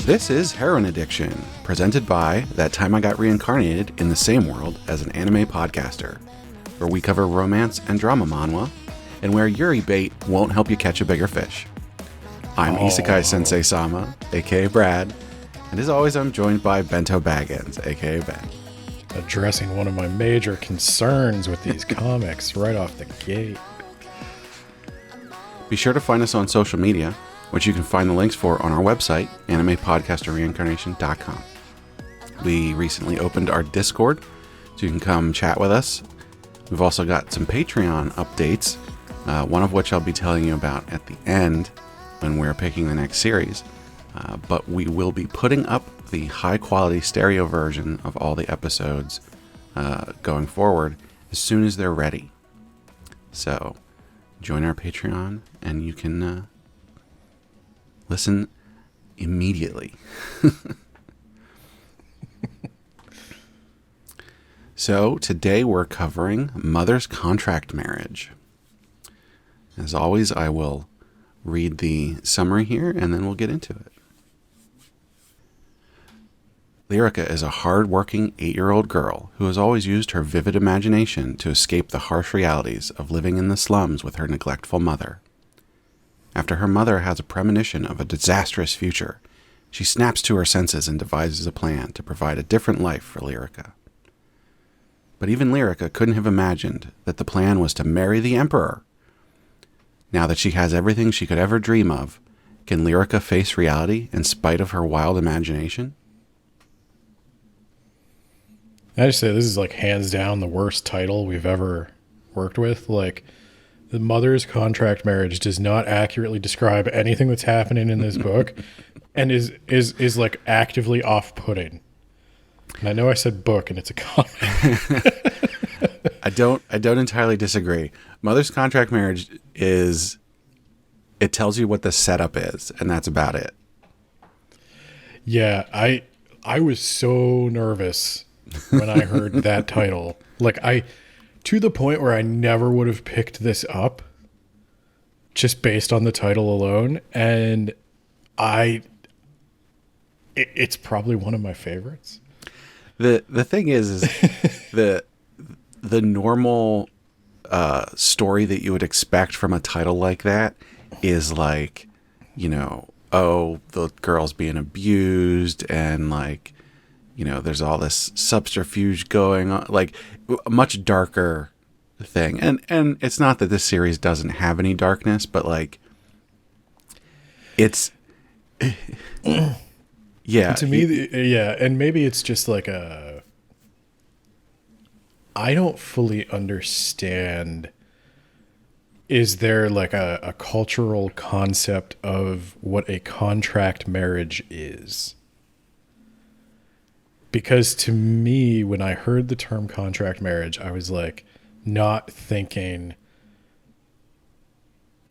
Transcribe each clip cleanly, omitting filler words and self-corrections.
This is Heroine Addiction, presented by That Time I Got Reincarnated in the Same World as an Anime Podcaster, where we cover romance and drama manhwa, and where Yuri bait won't help you catch a bigger fish. I'm Isekai Sensei-Sama, aka Brad, and as always I'm joined by Bento Baggins, aka Ben. Addressing one of my major concerns with these comics right off the gate. Be sure to find us on social media, which you can find the links for on our website, animepodcasterreincarnation.com. We recently opened our Discord, so you can come chat with us. We've also got some Patreon updates, one of which I'll be telling you about at the end when we're picking the next series. But we will be putting up the high-quality stereo version of all the episodes going forward as soon as they're ready. So join our Patreon, and you can listen immediately. So today we're covering Mother's Contract Marriage. As always, I will read the summary here and then we'll get into it. Lyrica is a hard-working 8-year-old girl who has always used her vivid imagination to escape the harsh realities of living in the slums with her neglectful mother. After her mother has a premonition of a disastrous future, she snaps to her senses and devises a plan to provide a different life for Lyrica. But even Lyrica couldn't have imagined that the plan was to marry the Emperor. Now that she has everything she could ever dream of, can Lyrica face reality in spite of her wild imagination? I just say this is like hands down the worst title we've ever worked with. Like, the Mother's Contract Marriage does not accurately describe anything that's happening in this book and is like actively off-putting. And I know I said book and it's a comic. I don't entirely disagree. Mother's Contract Marriage it tells you what the setup is, and that's about it. Yeah, I was so nervous when I heard that title. Like, to the point where I never would have picked this up just based on the title alone. And it's probably one of my favorites. The thing is the normal story that you would expect from a title like that is like, oh, the girl's being abused and like, there's all this subterfuge going on, like a much darker thing. And it's not that this series doesn't have any darkness, but like it's yeah. To me, and maybe it's just like I don't fully understand. Is there like a cultural concept of what a contract marriage is? Because to me, when I heard the term contract marriage, I was like not thinking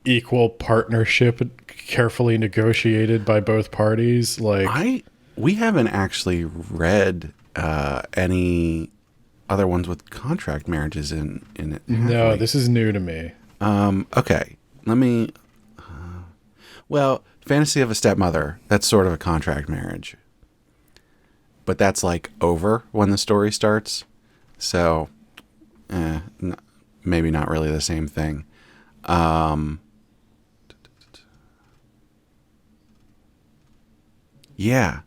equal partnership, carefully negotiated by both parties. Like, we haven't actually read any other ones with contract marriages in it. No, this is new to me. Okay, let me. Well, Fantasy of a Stepmother, that's sort of a contract marriage. But that's like over when the story starts. So, maybe not really the same thing. Yeah,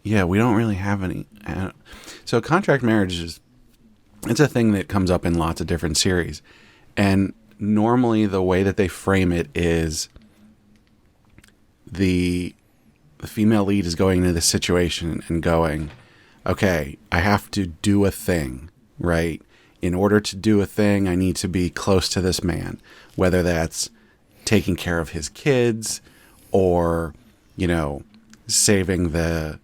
we don't really have any. So contract marriage it's a thing that comes up in lots of different series. And normally the way that they frame it is the female lead is going into this situation and going, okay, I have to do a thing, right? In order to do a thing, I need to be close to this man, whether that's taking care of his kids or, saving the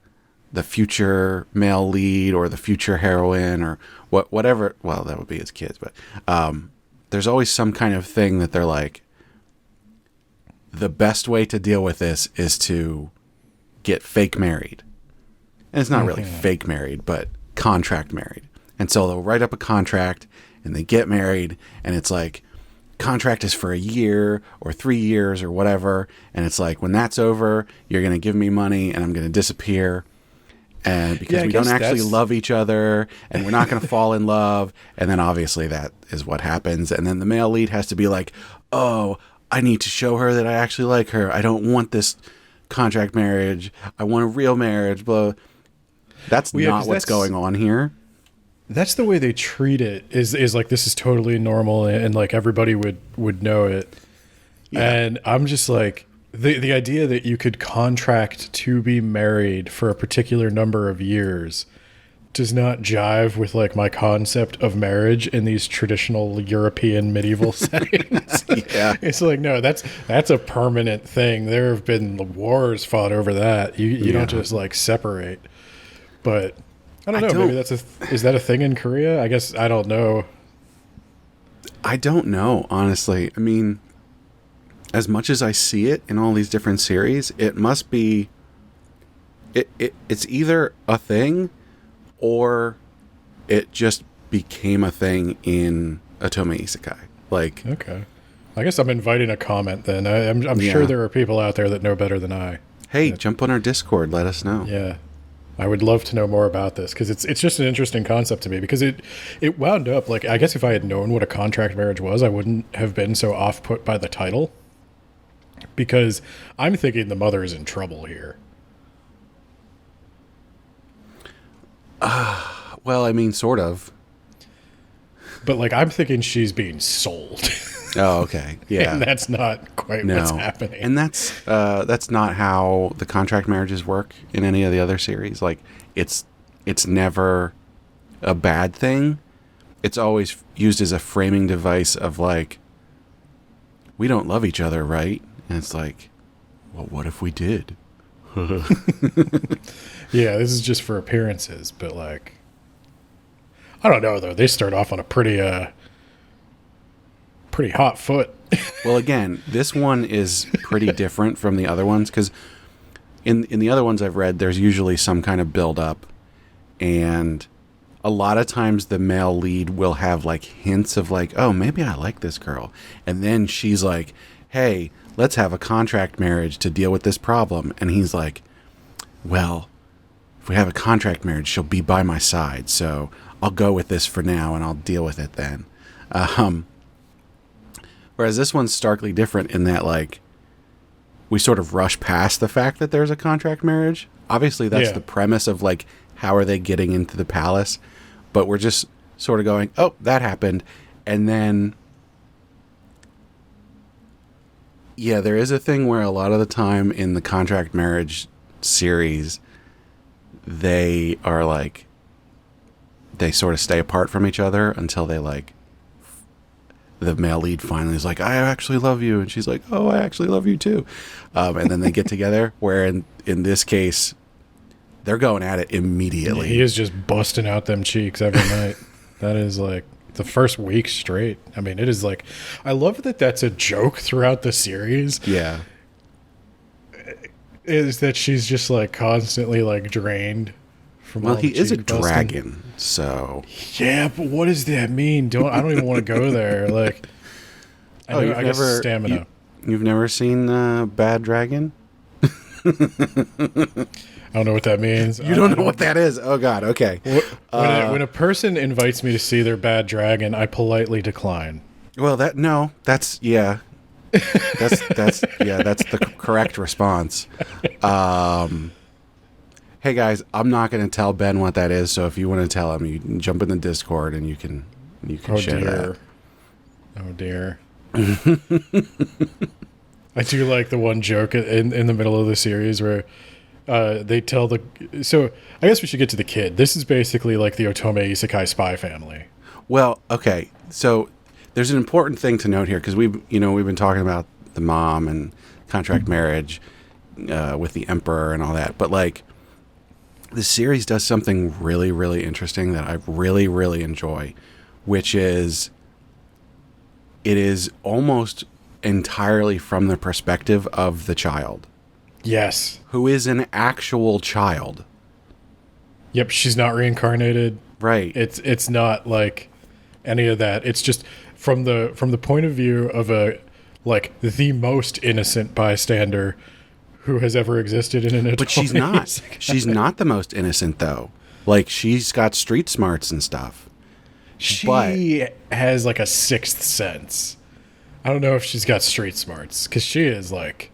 future male lead or the future heroine or whatever. Well, that would be his kids, but there's always some kind of thing that they're like, the best way to deal with this is to get fake married. And it's not really fake married, but contract married. And so they'll write up a contract and they get married, and it's like, contract is for a year or 3 years or whatever. And it's like, when that's over, you're going to give me money and I'm going to disappear. And because we don't actually love each other and we're not going to fall in love. And then obviously that is what happens. And then the male lead has to be like, oh, I need to show her that I actually like her. I don't want this contract marriage. I want a real marriage. Blah. That's not what's going on here. That's the way they treat it is like, this is totally normal and like everybody would know it. Yeah. And I'm just like, the idea that you could contract to be married for a particular number of years does not jive with like my concept of marriage in these traditional European medieval settings. Yeah. It's like, no, that's a permanent thing. There have been wars fought over that. You don't just like separate. But I don't know. Maybe is that a thing in Korea? I guess I don't know. I don't know, honestly. I mean, as much as I see it in all these different series, it must be it's either a thing or it just became a thing in Otome Isekai. Like, okay. I guess I'm inviting a comment then. I'm sure there are people out there that know better than I. Hey, jump on our Discord, let us know. Yeah. I would love to know more about this because it's just an interesting concept to me because it wound up like, I guess if I had known what a contract marriage was, I wouldn't have been so off put by the title, because I'm thinking the mother is in trouble here. Well, I mean, sort of. But like, I'm thinking she's being sold. Oh, okay. Yeah. And that's not quite what's happening. And that's not how the contract marriages work in any of the other series. Like, it's never a bad thing. It's always used as a framing device of like, we don't love each other, right? And it's like, well, what if we did? Yeah, this is just for appearances, but like, I don't know though. They start off on a pretty hot foot. Well, again, this one is pretty different from the other ones because in the other ones I've read, there's usually some kind of build up, and a lot of times the male lead will have like hints of like, oh, maybe I like this girl, and then she's like, hey, let's have a contract marriage to deal with this problem, and he's like, well, if we have a contract marriage, she'll be by my side, so I'll go with this for now and I'll deal with it then. Whereas this one's starkly different in that, like, we sort of rush past the fact that there's a contract marriage. Obviously, that's the premise of, like, how are they getting into the palace? But we're just sort of going, oh, that happened. And then, yeah, there is a thing where a lot of the time in the contract marriage series, they are, like, they sort of stay apart from each other until they, like, the male lead finally is like, I actually love you. And she's like, oh, I actually love you too. And then they get together, where in this case, they're going at it immediately. Yeah, he is just busting out them cheeks every night. That is like the first week straight. I mean, it is like, I love that that's a joke throughout the series. Yeah. Is that she's just like constantly like drained. Well, he is a dragon, so yeah. But what does that mean? I don't even want to go there. Like, I guess stamina. You've never seen Bad Dragon? I don't know what that means. You don't know what that is? Oh God. Okay. When a person invites me to see their bad dragon, I politely decline. Well, that's that's the correct response. Hey guys, I'm not going to tell Ben what that is, so if you want to tell him, you can jump in the Discord and you can share that. Oh dear. I do like the one joke in the middle of the series where they tell so I guess we should get to the kid. This is basically like the Otome Isekai spy family. Well, okay. So there's an important thing to note here, because we've been talking about the mom and contract marriage with the emperor and all that, but like, the series does something really, really interesting that I really, really enjoy, which is it is almost entirely from the perspective of the child. Yes. Who is an actual child. Yep, she's not reincarnated. Right. It's not like any of that. It's just from the point of view of a like the most innocent bystander who has ever existed in an But she's not. isekai. She's not the most innocent, though. Like, she's got street smarts and stuff. She has like a sixth sense. I don't know if she's got street smarts because she is like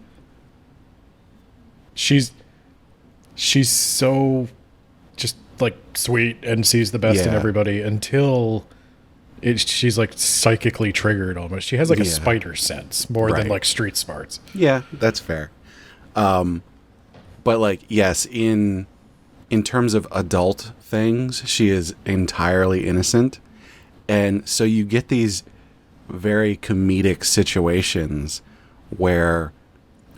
she's so just like sweet and sees the best in Yeah. everybody until she's like psychically triggered almost. She has like a Yeah. spider sense more than Right. like street smarts. Yeah, that's fair. But, like, yes, in terms of adult things, she is entirely innocent. And so you get these very comedic situations where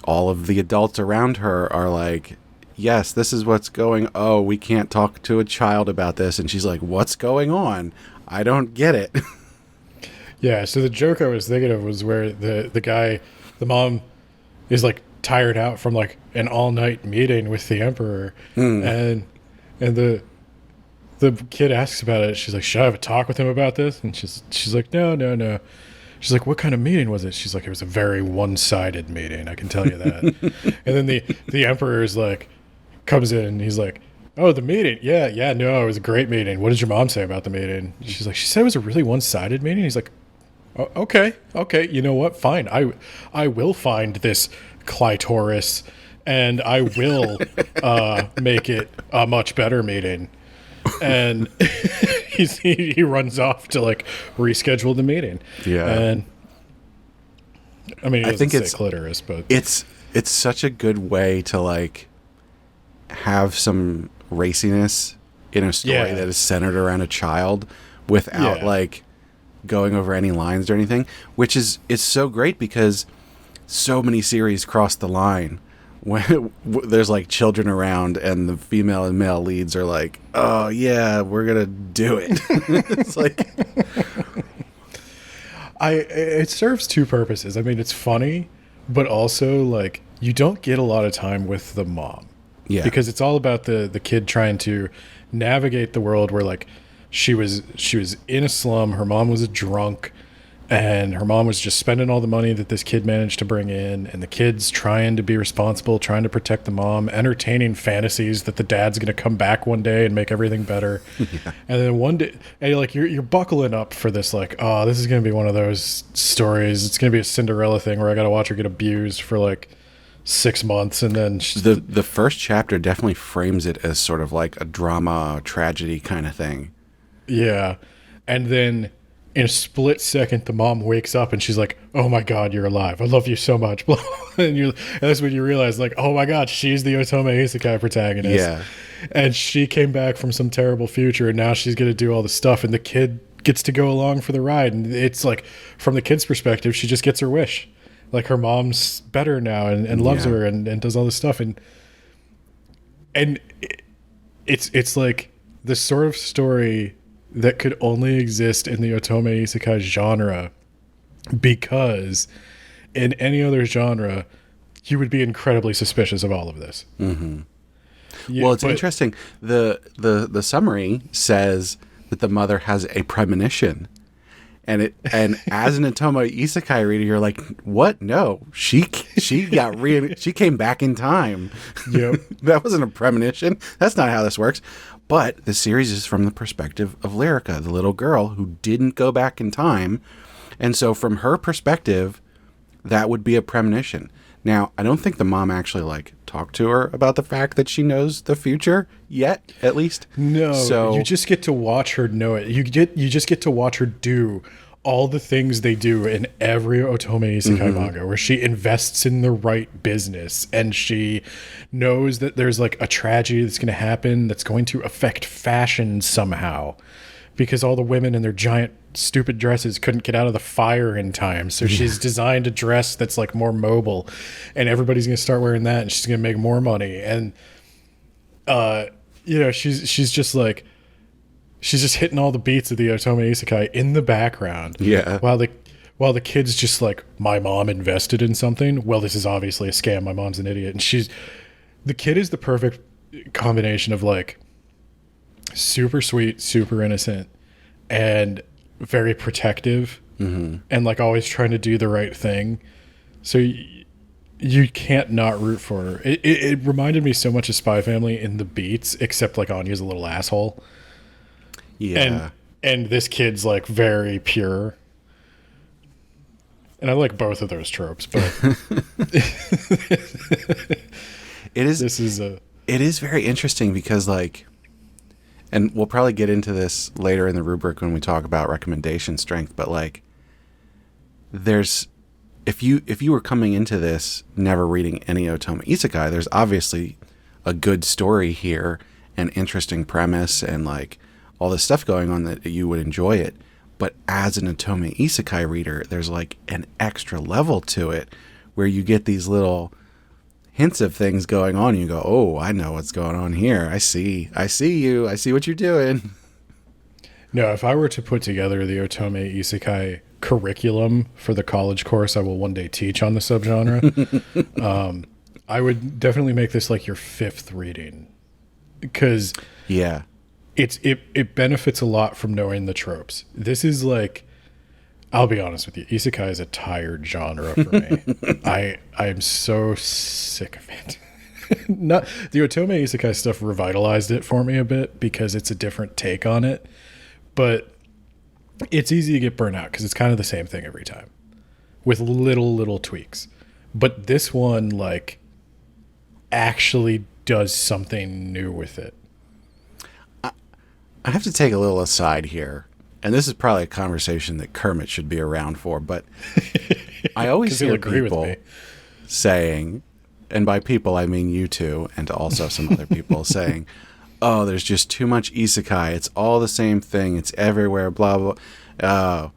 all of the adults around her are like, yes, this is what's going. Oh, we can't talk to a child about this. And she's like, what's going on? I don't get it. Yeah, so the joke I was thinking of was where the guy, the mom is like tired out from like an all-night meeting with the emperor and the kid asks about it. She's like, should I have a talk with him about this? And she's like, no. She's like, what kind of meeting was it? She's like, it was a very one-sided meeting, I can tell you that. And then the emperor is like, comes in and he's like, oh, the meeting. Yeah, no, it was a great meeting. What did your mom say about the meeting? She's like, she said it was a really one-sided meeting. He's like, oh, okay. You know what? Fine. I will find this clitoris and I will make it a much better meeting. And he runs off to like reschedule the meeting. Yeah. And I mean, I think it's clitoris, but it's such a good way to, like, have some raciness in a story Yeah. that is centered around a child without like going over any lines or anything, which is it's so great because so many series cross the line when there's like children around and the female and male leads are like, oh yeah, we're gonna do it. It's like it serves two purposes. I mean, it's funny, but also like you don't get a lot of time with the mom. Yeah. Because it's all about the kid trying to navigate the world where like she was in a slum, her mom was a drunk, and her mom was just spending all the money that this kid managed to bring in, and the kid's trying to be responsible, trying to protect the mom, entertaining fantasies that the dad's going to come back one day and make everything better. Yeah. And then one day, and you're buckling up for this, like, oh, this is going to be one of those stories. It's going to be a Cinderella thing where I got to watch her get abused for like 6 months, and then the first chapter definitely frames it as sort of like a drama, tragedy kind of thing. Yeah. And then in a split second, the mom wakes up and she's like, oh my God, you're alive. I love you so much. And that's when you realize, like, oh my God, she's the Otome Isekai protagonist. Yeah. And she came back from some terrible future, and now she's going to do all this stuff, and the kid gets to go along for the ride. And it's like, from the kid's perspective, she just gets her wish. Like, her mom's better now and loves her and does all this stuff. And it's like the sort of story that could only exist in the Otome Isekai genre, because in any other genre, you would be incredibly suspicious of all of this. Mm-hmm. Yeah, well, it's interesting. The summary says that the mother has a premonition. And as an Otome Isekai reader, you're like, what? No, she came back in time. Yep. That wasn't a premonition. That's not how this works. But the series is from the perspective of Lyrica, the little girl who didn't go back in time. And so from her perspective, that would be a premonition. Now, I don't think the mom actually like talked to her about the fact that she knows the future yet, at least. No, so you just get to watch her know it. You just get to watch her do all the things they do in every Otome Isekai manga, where she invests in the right business and she knows that there's like a tragedy that's going to happen that's going to affect fashion somehow, because all the women in their giant stupid dresses couldn't get out of the fire in time. So she's designed a dress that's like more mobile, and everybody's going to start wearing that, and she's going to make more money. And she's just like, she's just hitting all the beats of the Otome Isekai in the background. Yeah. While the kid's just like, my mom invested in something. Well, this is obviously a scam. My mom's an idiot. And the kid is the perfect combination of like super sweet, super innocent, and very protective, and like always trying to do the right thing. So you can't not root for her. It reminded me so much of Spy Family in the beats, except like Anya's a little asshole. Yeah. And this kid's like very pure. And I like both of those tropes, but it is very interesting because like, and we'll probably get into this later in the rubric when we talk about recommendation strength, but like there's, if you were coming into this never reading any Otome Isekai, there's obviously a good story here, an interesting premise, and like all this stuff going on that you would enjoy it. But as an Otome Isekai reader, there's like an extra level to it where you get these little hints of things going on. And you go, oh, I know what's going on here. I see you. I see what you're doing. No, if I were to put together the Otome Isekai curriculum for the college course I will one day teach on the subgenre, I would definitely make this like your fifth reading. Because yeah, it benefits a lot from knowing the tropes. This is like, I'll be honest with you, Isekai is a tired genre for me. I am so sick of it. Not the Otome Isekai stuff revitalized it for me a bit because it's a different take on it, but it's easy to get burnt out because it's kind of the same thing every time with little tweaks. But this one like actually does something new with it. I have to take a little aside here, and this is probably a conversation that Kermit should be around for, but I always hear people saying, and by people I mean you two and also some other people saying, oh, there's just too much isekai, it's all the same thing, it's everywhere, blah blah.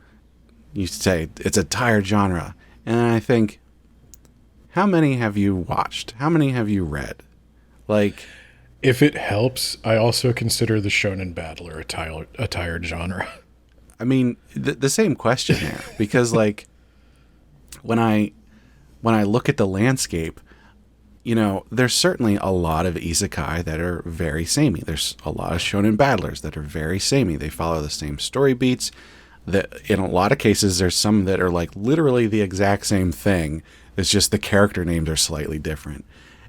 You say it's a tired genre, and I think, how many have you watched? How many have you read? Like, if it helps, I also consider the shonen battler a tired genre. I mean, the same question there, because like when I look at the landscape, you know, there's certainly a lot of isekai that are very samey. There's a lot of shonen battlers that are very samey. They follow the same story beats. That in a lot of cases, there's some that are like literally the exact same thing. It's just the character names are slightly different.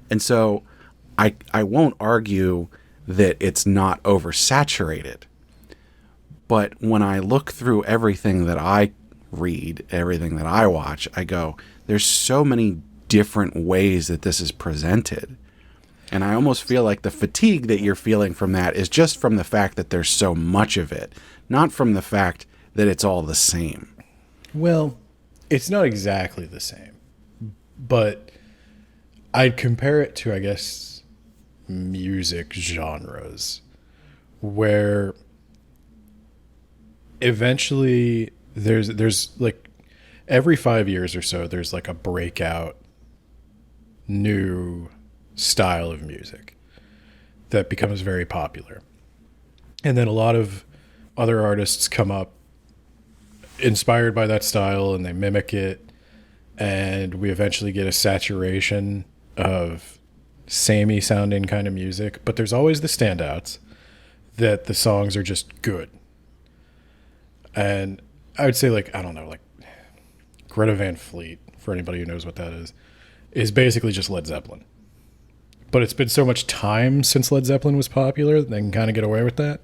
And so I won't argue that it's not oversaturated. But when I look through everything that I read, everything that I watch, I go, there's so many different ways that this is presented. And I almost feel like the fatigue that you're feeling from that is just from the fact that there's so much of it, not from the fact that it's all the same. Well, it's not exactly the same, but I'd compare it to, I guess, music genres where eventually there's like every 5 years or so there's like a breakout new style of music that becomes very popular, and then a lot of other artists come up inspired by that style and they mimic it, and we eventually get a saturation of samey sounding kind of music. But there's always the standouts that the songs are just good. And I would say, like, I don't know, like Greta Van Fleet, for anybody who knows what that is basically just Led Zeppelin. But it's been so much time since Led Zeppelin was popular, they can kind of get away with that.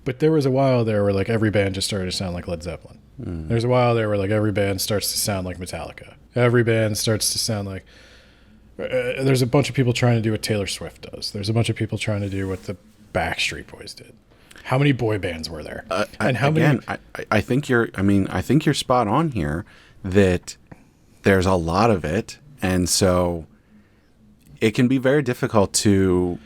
But there was a while there where like every band just started to sound like Led Zeppelin. There's a while there where like every band starts to sound like Metallica. Every band starts to sound like... there's a bunch of people trying to do what Taylor Swift does. There's a bunch of people trying to do what the Backstreet Boys did. How many boy bands were there? And how many? I think you're spot on here that there's a lot of it, and so it can be very difficult to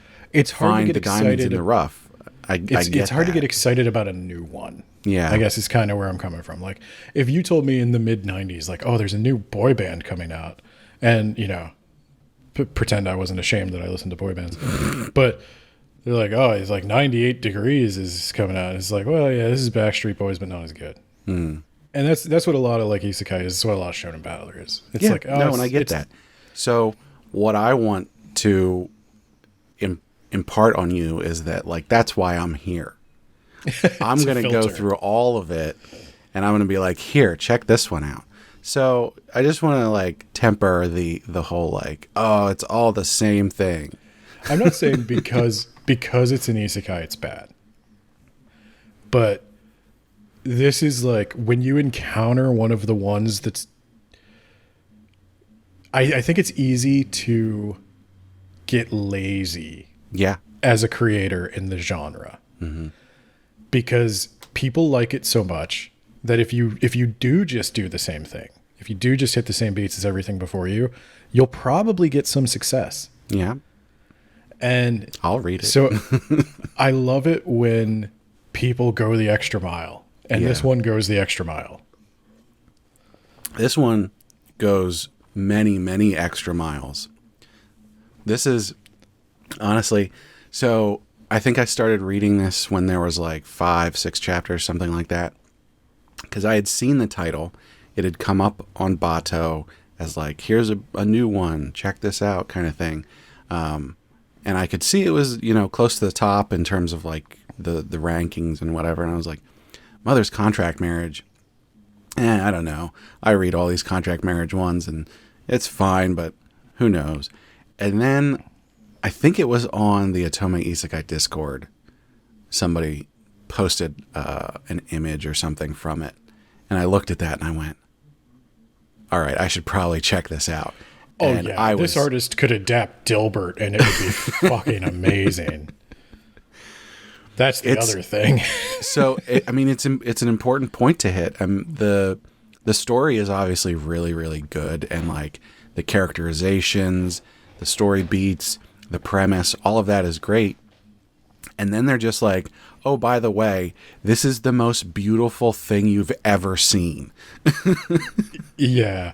find the diamonds in the rough. It's hard to get excited about a new one. Yeah, I guess is kind of where I'm coming from. Like, if you told me in the mid '90s, like, oh, there's a new boy band coming out, and you know, pretend I wasn't ashamed that I listened to boy bands, but they're like, oh, it's like 98 Degrees is coming out. It's like, well, yeah, this is Backstreet Boys, but not as good. And that's what a lot of like isekai is. It's what a lot of shonen battler is. It's like, oh, no, and I get that. So what I want to impart on you is that, like, that's why I'm here. I'm going to go through all of it, and I'm going to be like, here, check this one out. So I just want to, like, temper the whole, like, oh, it's all the same thing. I'm not saying because it's an isekai, it's bad. But this is like, when you encounter one of the ones that's... I think it's easy to get lazy as a creator in the genre. Mm-hmm. Because people like it so much that if you do just do the same thing, if you do just hit the same beats as everything before you, you'll probably get some success. Yeah. And I'll read it. So I love it when people go the extra mile. And this one goes the extra mile. This one goes many, many extra miles. This is, honestly, so I think I started reading this when there was like 5-6 chapters, something like that. Because I had seen the title. It had come up on Bato as like, here's a new one, check this out kind of thing. And I could see it was, you know, close to the top in terms of like the rankings and whatever. And I was like, Mother's Contract Marriage. I don't know. I read all these contract marriage ones and it's fine, but who knows? And then I think it was on the Otome Isekai Discord. Somebody posted an image or something from it. And I looked at that and I went, all right, I should probably check this out. Oh, and yeah. This artist could adapt Dilbert and it would be fucking amazing. That's the other thing. So, I mean, it's an important point to hit. The story is obviously really, really good. And like the characterizations, the story beats, the premise, all of that is great. And then they're just like, oh, by the way, this is the most beautiful thing you've ever seen. Yeah.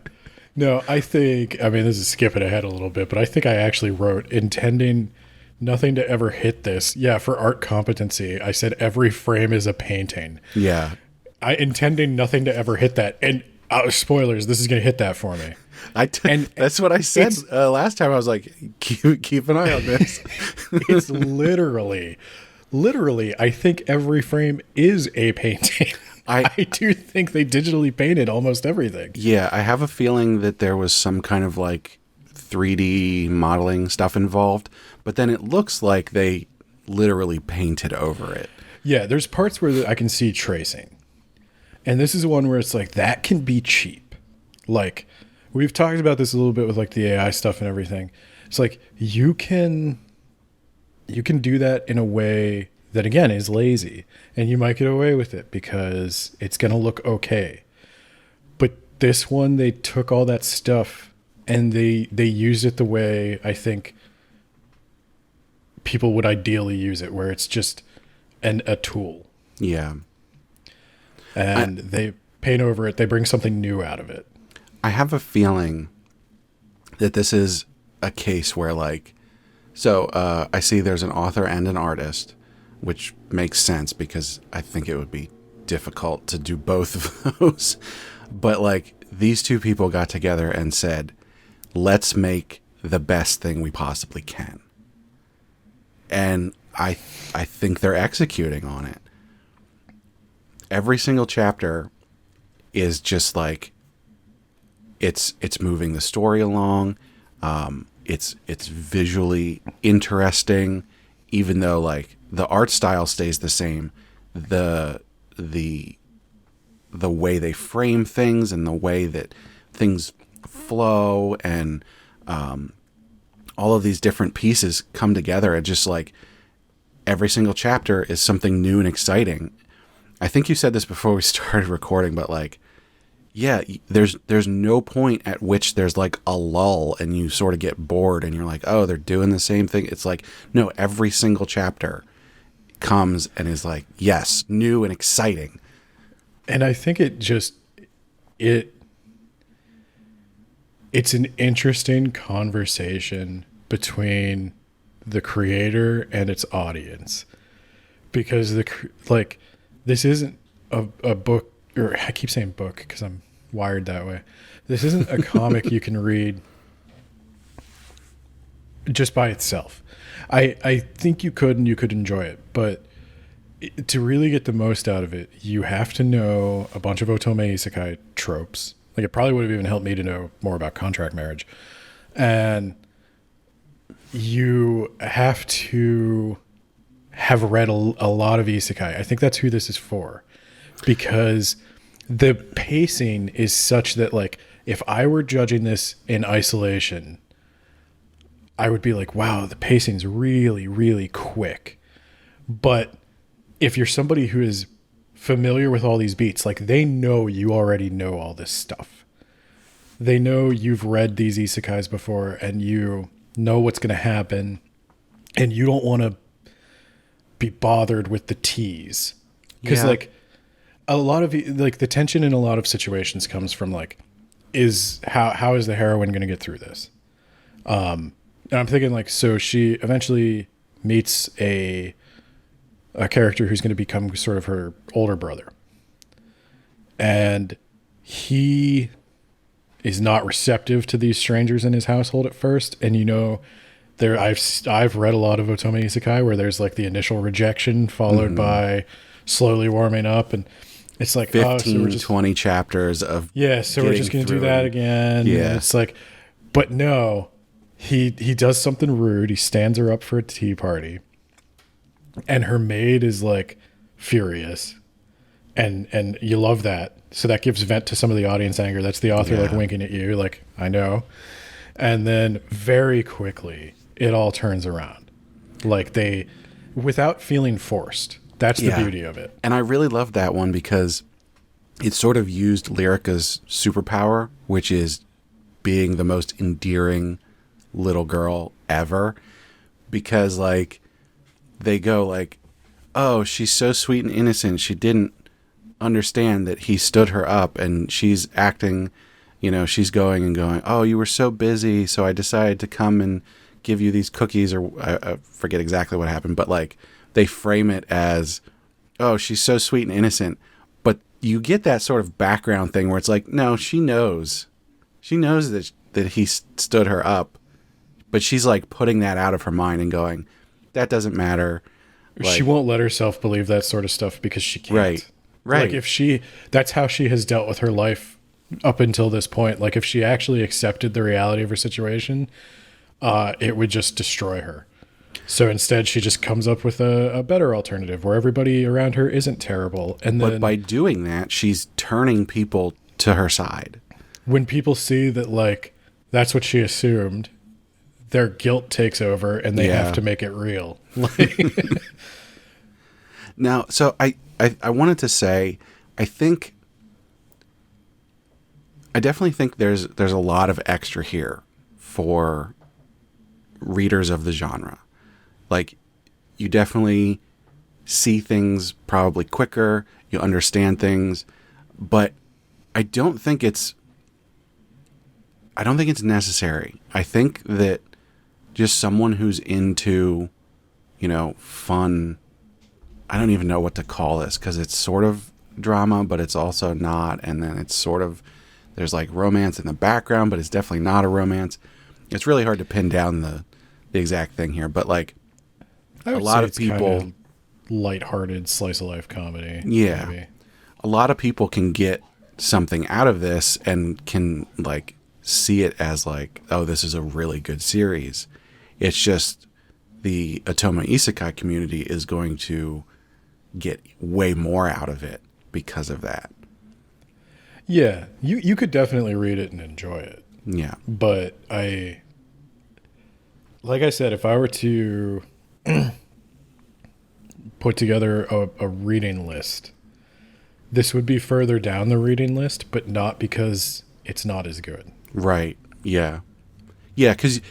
No, I mean, this is skipping ahead a little bit, but I think I actually wrote, intending nothing to ever hit this. Yeah, for art competency, I said every frame is a painting. Yeah. Intending nothing to ever hit that. And spoilers, this is going to hit that for me. That's what I said last time. I was like, keep an eye on this. It's literally, I think every frame is a painting. I do think they digitally painted almost everything. Yeah, I have a feeling that there was some kind of like 3D modeling stuff involved, but then it looks like they literally painted over it. Yeah, there's parts where I can see tracing. And this is one where it's like, that can be cheap. Like, we've talked about this a little bit with like the AI stuff and everything. It's like, you can do that in a way that, again, is lazy. And you might get away with it because it's going to look okay. But this one, they took all that stuff and they used it the way I think people would ideally use it, where it's just a tool. Yeah. And they paint over it. They bring something new out of it. I have a feeling that this is a case where, like, so I see there's an author and an artist, which makes sense because I think it would be difficult to do both of those. But like, these two people got together and said, let's make the best thing we possibly can. And I think they're executing on it. Every single chapter is just like, it's moving the story along. It's visually interesting, even though like the art style stays the same. The way they frame things and the way that things flow and all of these different pieces come together, and just like every single chapter is something new and exciting. I think you said this before we started recording, but like, yeah, there's no point at which there's like a lull and you sort of get bored and you're like, oh, they're doing the same thing. It's like, no, every single chapter comes and is like, yes, new and exciting. And I think it's an interesting conversation between the creator and its audience, because this isn't a book, or I keep saying book because I'm wired that way. This isn't a comic you can read just by itself. I think you could, and you could enjoy it, but to really get the most out of it, you have to know a bunch of otome isekai tropes. Like, it probably would have even helped me to know more about contract marriage. And you have to have read a lot of isekai. I think that's who this is for, because the pacing is such that, like, if I were judging this in isolation, I would be like, wow, the pacing's really, really quick. But if you're somebody who is familiar with all these beats, like, they know you already know all this stuff. They know you've read these isekais before, and you know what's going to happen, and you don't want to be bothered with the tease. Because, like, a lot of, like, the tension in a lot of situations comes from, like, how is the heroine going to get through this? And I'm thinking, like, so she eventually meets a character who's going to become sort of her older brother. And he is not receptive to these strangers in his household at first. And, you know, I've read a lot of otome isekai where there's, like, the initial rejection followed by slowly warming up, and it's like 15, so we're just 20 chapters of so we're just going to do that again. Yeah, and it's like, but no, he does something rude. He stands her up for a tea party, and her maid is, like, furious, and you love that. So that gives vent to some of the audience anger. That's the author like winking at you, like, I know. And then very quickly it all turns around, like, they, without feeling forced. That's the beauty of it. And I really love that one because it sort of used Lyrica's superpower, which is being the most endearing little girl ever. Because, like, they go like, oh, she's so sweet and innocent. She didn't understand that he stood her up, and she's acting, you know, she's going, oh, you were so busy, so I decided to come and give you these cookies, or I forget exactly what happened, but, like, they frame it as, oh, she's so sweet and innocent. But you get that sort of background thing where it's like, no, she knows that he stood her up, but she's, like, putting that out of her mind and going, that doesn't matter. Like, she won't let herself believe that sort of stuff because she can't. Right. Like, if that's how she has dealt with her life up until this point. Like, if she actually accepted the reality of her situation, it would just destroy her. So instead, she just comes up with a better alternative where everybody around her isn't terrible. And then, but by doing that, she's turning people to her side. When people see that, like, that's what she assumed, their guilt takes over, and they have to make it real. Now, so I wanted to say, I definitely think there's a lot of extra here for readers of the genre. Like, you definitely see things probably quicker, you understand things, but I don't think it's necessary. I think that just someone who's into, you know, fun, I don't even know what to call this, because it's sort of drama, but it's also not, and then it's sort of, there's, like, romance in the background, but it's definitely not a romance. It's really hard to pin down the exact thing here, but, like, a lot of people, kind of lighthearted slice of life comedy. Yeah. Maybe. A lot of people can get something out of this and can, like, see it as, like, oh, this is a really good series. It's just the otome isekai community is going to get way more out of it because of that. Yeah, you could definitely read it and enjoy it. Yeah. But like I said, if I were to put together a reading list, this would be further down the reading list, but not because it's not as good. Right. Yeah. Yeah, because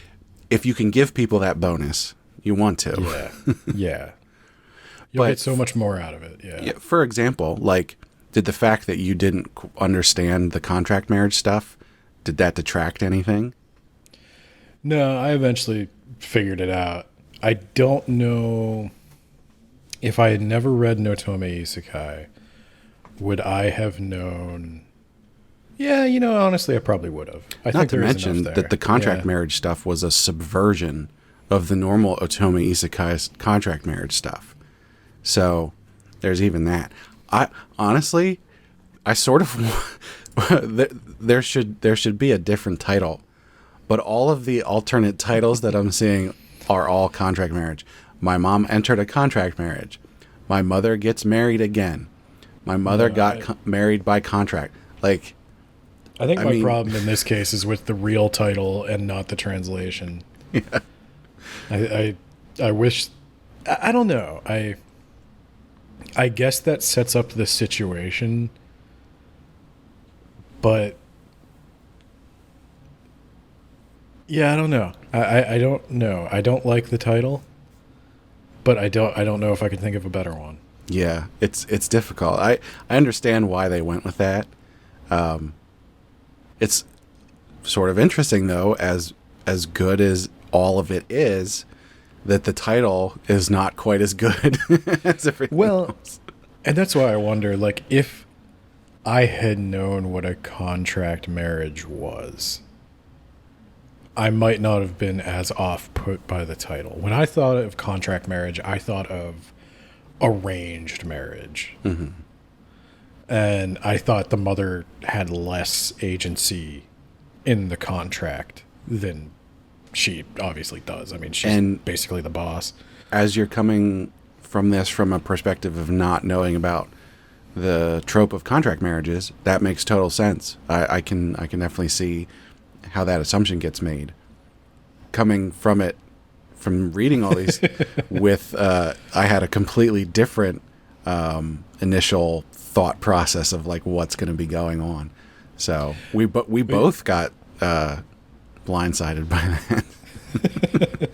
if you can give people that bonus, you want to. Yeah. Yeah. You'll get so much more out of it. Yeah. For example, like, did the fact that you didn't understand the contract marriage stuff, did that detract anything? No, I eventually figured it out. I don't know if I had never read Notome Isekai, would I have known? Yeah, you know, honestly, I probably would have. Not to mention that the contract marriage stuff was a subversion of the normal Otome Isekai's contract marriage stuff. So there's even that. I honestly, I sort of there should be a different title, but all of the alternate titles that I'm seeing are all contract marriage. My mom entered a contract marriage. My mother gets married again. My mother married by contract. Like, I think my problem in this case is with the real title and not the translation. Yeah. I wish, I don't know. I guess that sets up the situation, but yeah, I don't know. I don't know. I don't like the title, but I don't know if I can think of a better one. Yeah, it's difficult. I understand why they went with that. It's sort of interesting though, as good as all of it is, that the title is not quite as good as everything else. And that's why I wonder, like, if I had known what a contract marriage was, I might not have been as off-put by the title. When I thought of contract marriage, I thought of arranged marriage. Mm-hmm. And I thought the mother had less agency in the contract than she obviously does. I mean, she's basically the boss. As you're coming from this from a perspective of not knowing about the trope of contract marriages, that makes total sense. I can definitely see how that assumption gets made. Coming from it, from reading all these, with I had a completely different initial thought process of like what's going to be going on. So we both got blindsided by that.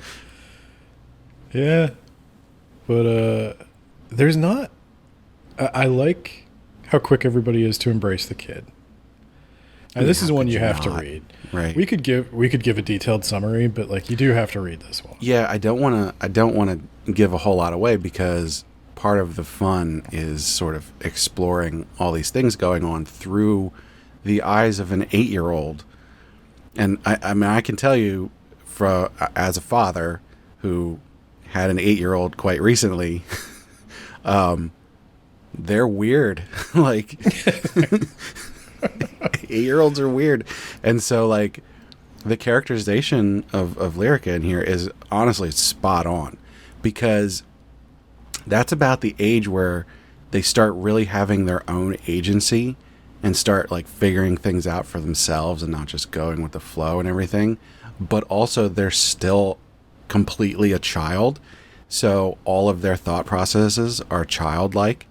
Yeah, but there's not. I like how quick everybody is to embrace the kid. And this is one you have to read. Right. We could give a detailed summary, but like you do have to read this one. Yeah, I don't want to give a whole lot away because part of the fun is sort of exploring all these things going on through the eyes of an 8-year-old. And I mean, I can tell you, as a father who had an 8-year-old quite recently, they're weird. Like 8-year-olds are weird. And so like the characterization of Lyrica in here is honestly spot on, because that's about the age where they start really having their own agency and start like figuring things out for themselves and not just going with the flow and everything. But also they're still completely a child. So all of their thought processes are childlike.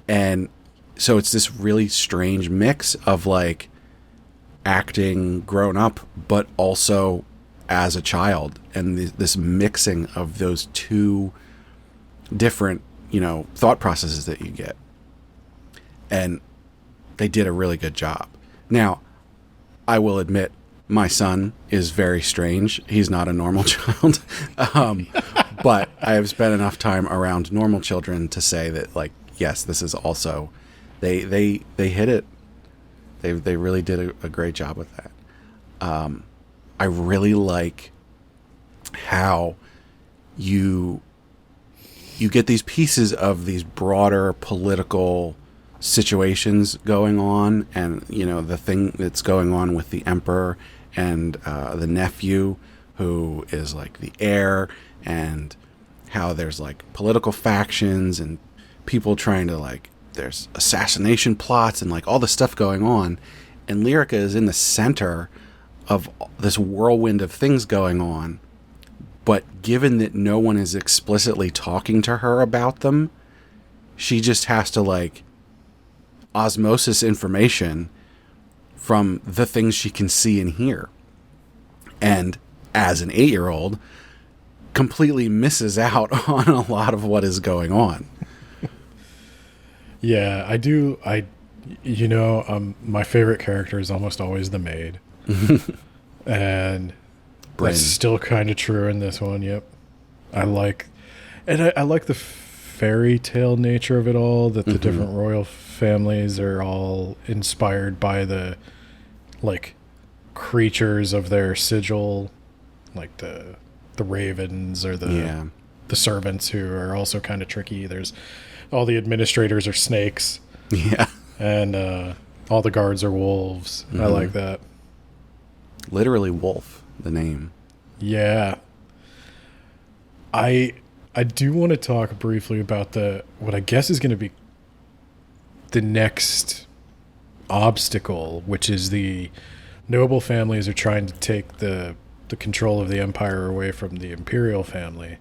And so it's this really strange mix of like acting grown up, but also as a child. And this mixing of those two different, thought processes that you get. And they did a really good job. Now, I will admit, my son is very strange. He's not a normal child. But I have spent enough time around normal children to say that, like, yes, this is also, they hit it. They really did a great job with that. I really like how you get these pieces of these broader political situations going on, and the thing that's going on with the emperor and the nephew who is like the heir, and how there's like political factions and people trying to like, there's assassination plots and like all the stuff going on, and Lyrica is in the center of this whirlwind of things going on. But given that no one is explicitly talking to her about them, she just has to like osmosis information from the things she can see and hear. And as an 8-year-old, completely misses out on a lot of what is going on. Yeah, I do. My favorite character is almost always the maid. And Bryn. That's still kind of true in this one. Yep. I like the fairy tale nature of it all, that the different royal families are all inspired by the like creatures of their sigil, like the the ravens or the servants who are also kind of tricky. There's all the administrators are snakes. Yeah. And all the guards are wolves. I like that. Literally wolf, the name. Yeah. I do want to talk briefly about what I guess is going to be the next obstacle, which is the noble families are trying to take the control of the empire away from the imperial family.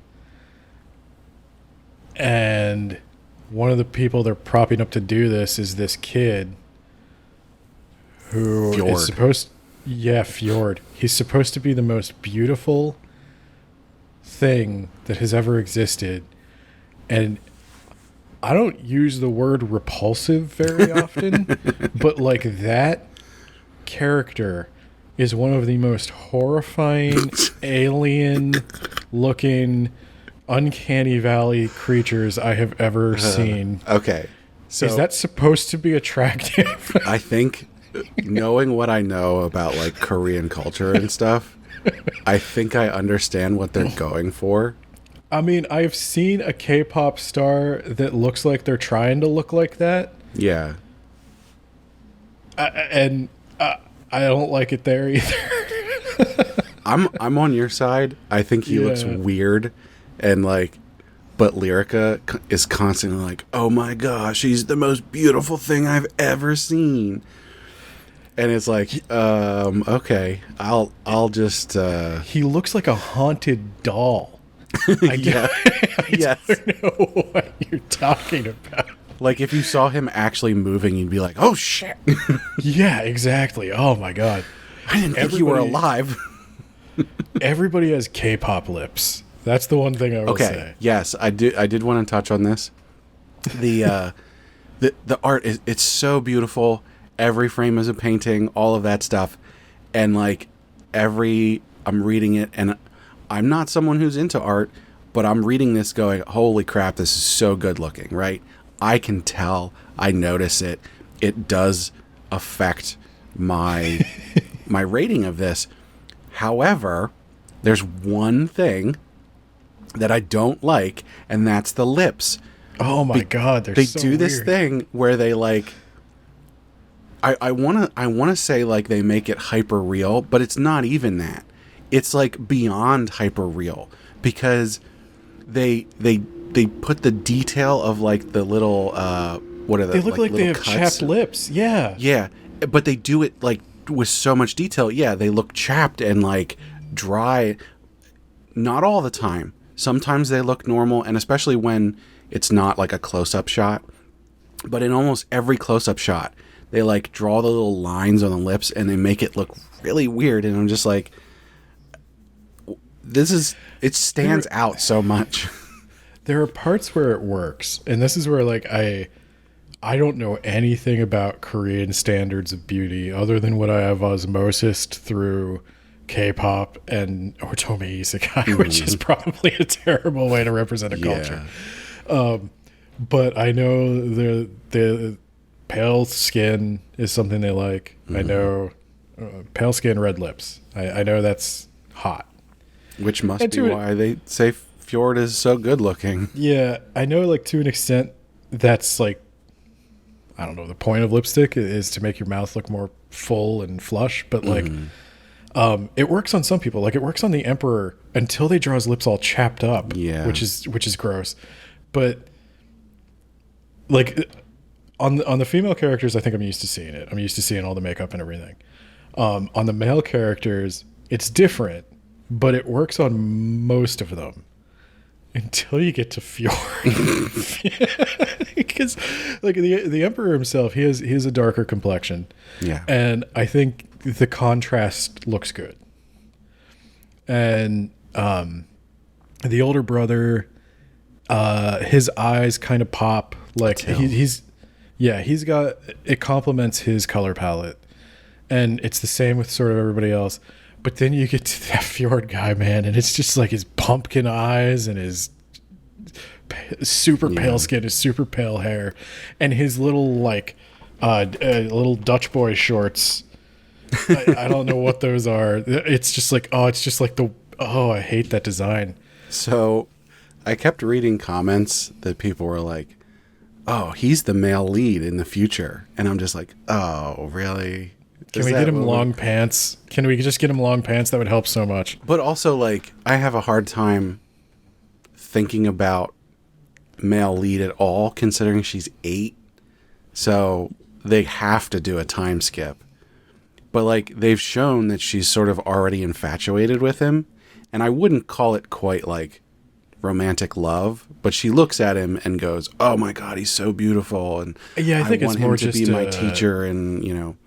And one of the people they're propping up to do this is this kid who is supposed... Yeah, Fjord. He's supposed to be the most beautiful thing that has ever existed. And I don't use the word repulsive very often, but like that character is one of the most horrifying alien looking uncanny valley creatures I have ever seen. Okay. So is that supposed to be attractive? I think, knowing what I know about like Korean culture and stuff, I think I understand what they're going for. I mean, I've seen a K-pop star that looks like they're trying to look like that. Yeah. And I don't like it there either. I'm on your side. I think he looks weird, and like, but Lyrica is constantly like, "Oh my gosh, he's the most beautiful thing I've ever seen." And it's like, okay, I'll just. He looks like a haunted doll. I don't know what you're talking about. Like if you saw him actually moving, you'd be like, "Oh shit!" Yeah, exactly. Oh my god, I didn't think you were alive. Everybody has K-pop lips. That's the one thing I will say. Yes, I did want to touch on this. The art it's so beautiful. Every frame is a painting. All of that stuff, and like I'm reading it, and I'm not someone who's into art, but I'm reading this going, "Holy crap, this is so good looking!" Right? I can tell. I notice it. It does affect my rating of this. However, there's one thing that I don't like, and that's the lips. Oh my god, they so do this weird. thing where they like. I wanna say like they make it hyper real, but it's not even that. It's like beyond hyper real because they put the detail of like the little what are they? They look like they have cuts. chapped lips. Yeah. Yeah, but they do it like with so much detail. Yeah, they look chapped and like dry. Not all the time. Sometimes they look normal, and especially when it's not like a close-up shot. But in almost every close-up shot, they like draw the little lines on the lips and they make it look really weird. And I'm just like, it stands out so much. There are parts where it works, and this is where like I don't know anything about Korean standards of beauty other than what I have osmosis through K-pop and Otome Isekai, which is probably a terrible way to represent a culture. But I know the pale skin is something they like. I know pale skin, red lips. I know that's hot. Which must be why they say Fjord is so good looking. Yeah, I know like to an extent that's like, I don't know, the point of lipstick is to make your mouth look more full and flush, but like it works on some people. Like it works on the Emperor until they draw his lips all chapped up, which is gross. But like on the female characters, I think I'm used to seeing it. I'm used to seeing all the makeup and everything. On the male characters, it's different, but it works on most of them until you get to Fjord. Because like the Emperor himself, he has a darker complexion. Yeah. And I think the contrast looks good. And the older brother, his eyes kind of pop. Like he's got, it complements his color palette. And it's the same with sort of everybody else. But then you get to that Fjord guy, man, and it's just like his pumpkin eyes and his super pale skin, his super pale hair, and his little like little Dutch boy shorts. I don't know what those are. It's just like Oh, I hate that design. So I kept reading comments that people were like, oh, he's the male lead in the future. And I'm just like, oh, really? Can we get him long pants? Can we just get him long pants? That would help so much. But also, like, I have a hard time thinking about male lead at all, considering she's 8. So they have to do a time skip. But, like, they've shown that she's sort of already infatuated with him. And I wouldn't call it quite, like, romantic love. But she looks at him and goes, oh, my God, he's so beautiful. And yeah, I think it's more to just be my teacher and, you know.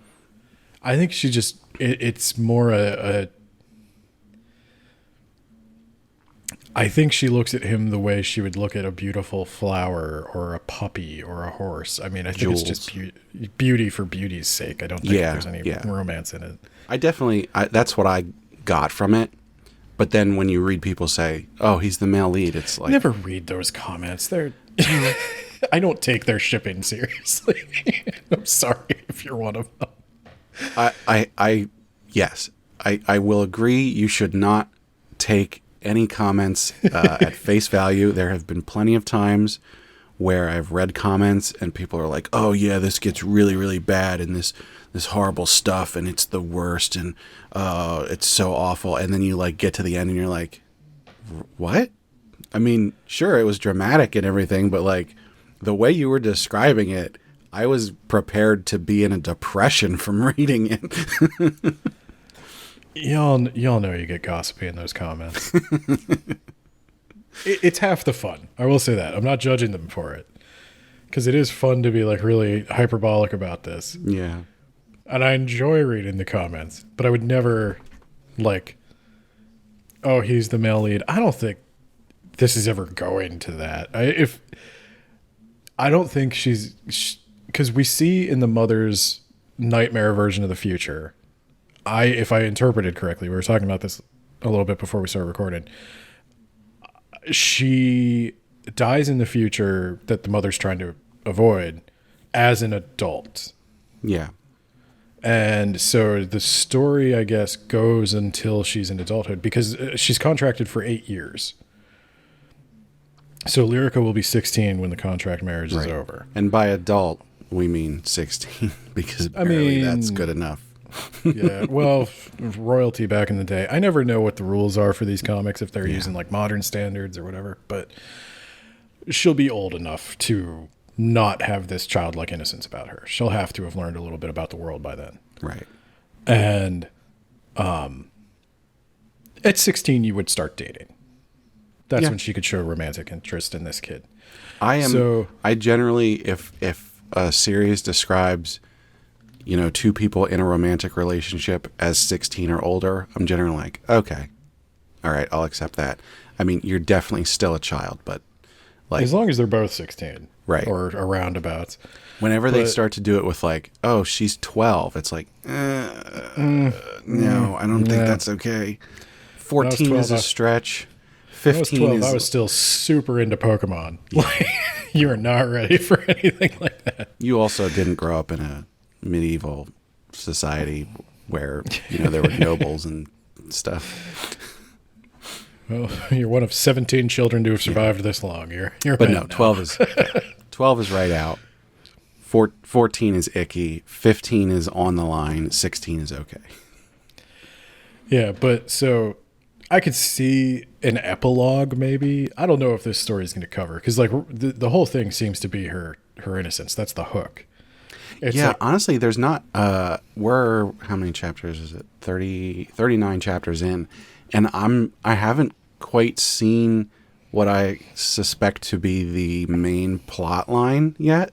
I think she just, it's more I think she looks at him the way she would look at a beautiful flower or a puppy or a horse. I mean, I think Jewels. it's just beauty for beauty's sake. I don't think there's any romance in it. That's what I got from it. But then when you read people say, oh, he's the male lead, it's like... Never read those comments. They're... I don't take their shipping seriously. I'm sorry if you're one of them. Yes, I will agree. You should not take any comments at face value. There have been plenty of times where I've read comments and people are like, oh yeah, this gets really, really bad and this horrible stuff and it's the worst and it's so awful. And then you like get to the end and you're like, what? I mean, sure, it was dramatic and everything, but like the way you were describing it, I was prepared to be in a depression from reading it. Y'all know you get gossipy in those comments. It's half the fun. I will say that. I'm not judging them for it. Because it is fun to be like really hyperbolic about this. Yeah. And I enjoy reading the comments. But I would never like, oh, he's the male lead. I don't think this is ever going to that. I don't think because we see in the mother's nightmare version of the future, if I interpreted correctly, we were talking about this a little bit before we started recording. She dies in the future that the mother's trying to avoid as an adult. Yeah. And so the story, I guess, goes until she's in adulthood because she's contracted for 8 years. So Lyrica will be 16 when the contract marriage is over. And by adult, we mean 16 because barely that's good enough. Yeah, well, royalty back in the day. I never know what the rules are for these comics, if they're using like modern standards or whatever, but she'll be old enough to not have this childlike innocence about her. She'll have to have learned a little bit about the world by then. Right. And at 16, you would start dating. That's when she could show romantic interest in this kid. I generally, if a series describes, you know, 2 people in a romantic relationship as 16 or older, I'm generally like, okay, all right, I'll accept that. I mean, you're definitely still a child, but like, as long as they're both 16, right, or around about. Whenever they start to do it with like, oh, she's 12, it's like, no, I don't think that's okay. 14 is a stretch. 15 I was still super into Pokemon. Like, you are not ready for anything like that. You also didn't grow up in a medieval society where, you know, there were nobles and stuff. Well, you're one of 17 children to have survived this long. You're no, 12 is right out. 14 is icky. 15 is on the line. 16 is okay. Yeah, but so I could see an epilogue maybe. I don't know if this story is going to cover because like the whole thing seems to be her innocence. That's the hook. It's like, honestly, there's not, we're, how many chapters is it? 39 chapters in. And I haven't quite seen what I suspect to be the main plot line yet.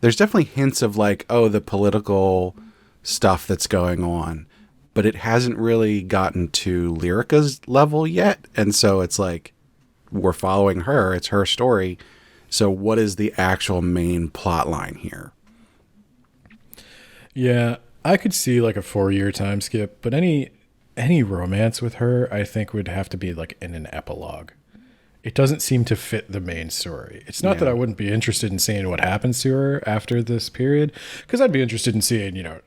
There's definitely hints of like, oh, the political stuff that's going on, but it hasn't really gotten to Lyrica's level yet. And so it's like, we're following her. It's her story. So what is the actual main plot line here? Yeah, I could see like a 4-year time skip, but any romance with her, I think would have to be like in an epilogue. It doesn't seem to fit the main story. It's not that I wouldn't be interested in seeing what happens to her after this period, because I'd be interested in seeing, you know,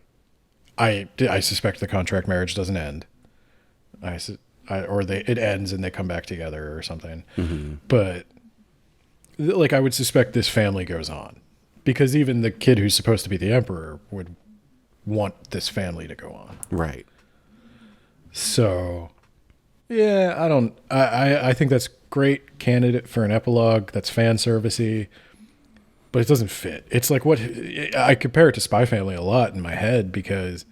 I suspect the contract marriage doesn't end. it ends and they come back together or something. But like, I would suspect this family goes on, because even the kid who's supposed to be the emperor would want this family to go on. Right. So, yeah, I think that's great candidate for an epilogue. That's fan servicey, but it doesn't fit. It's like, what I compare it to Spy Family a lot in my head, because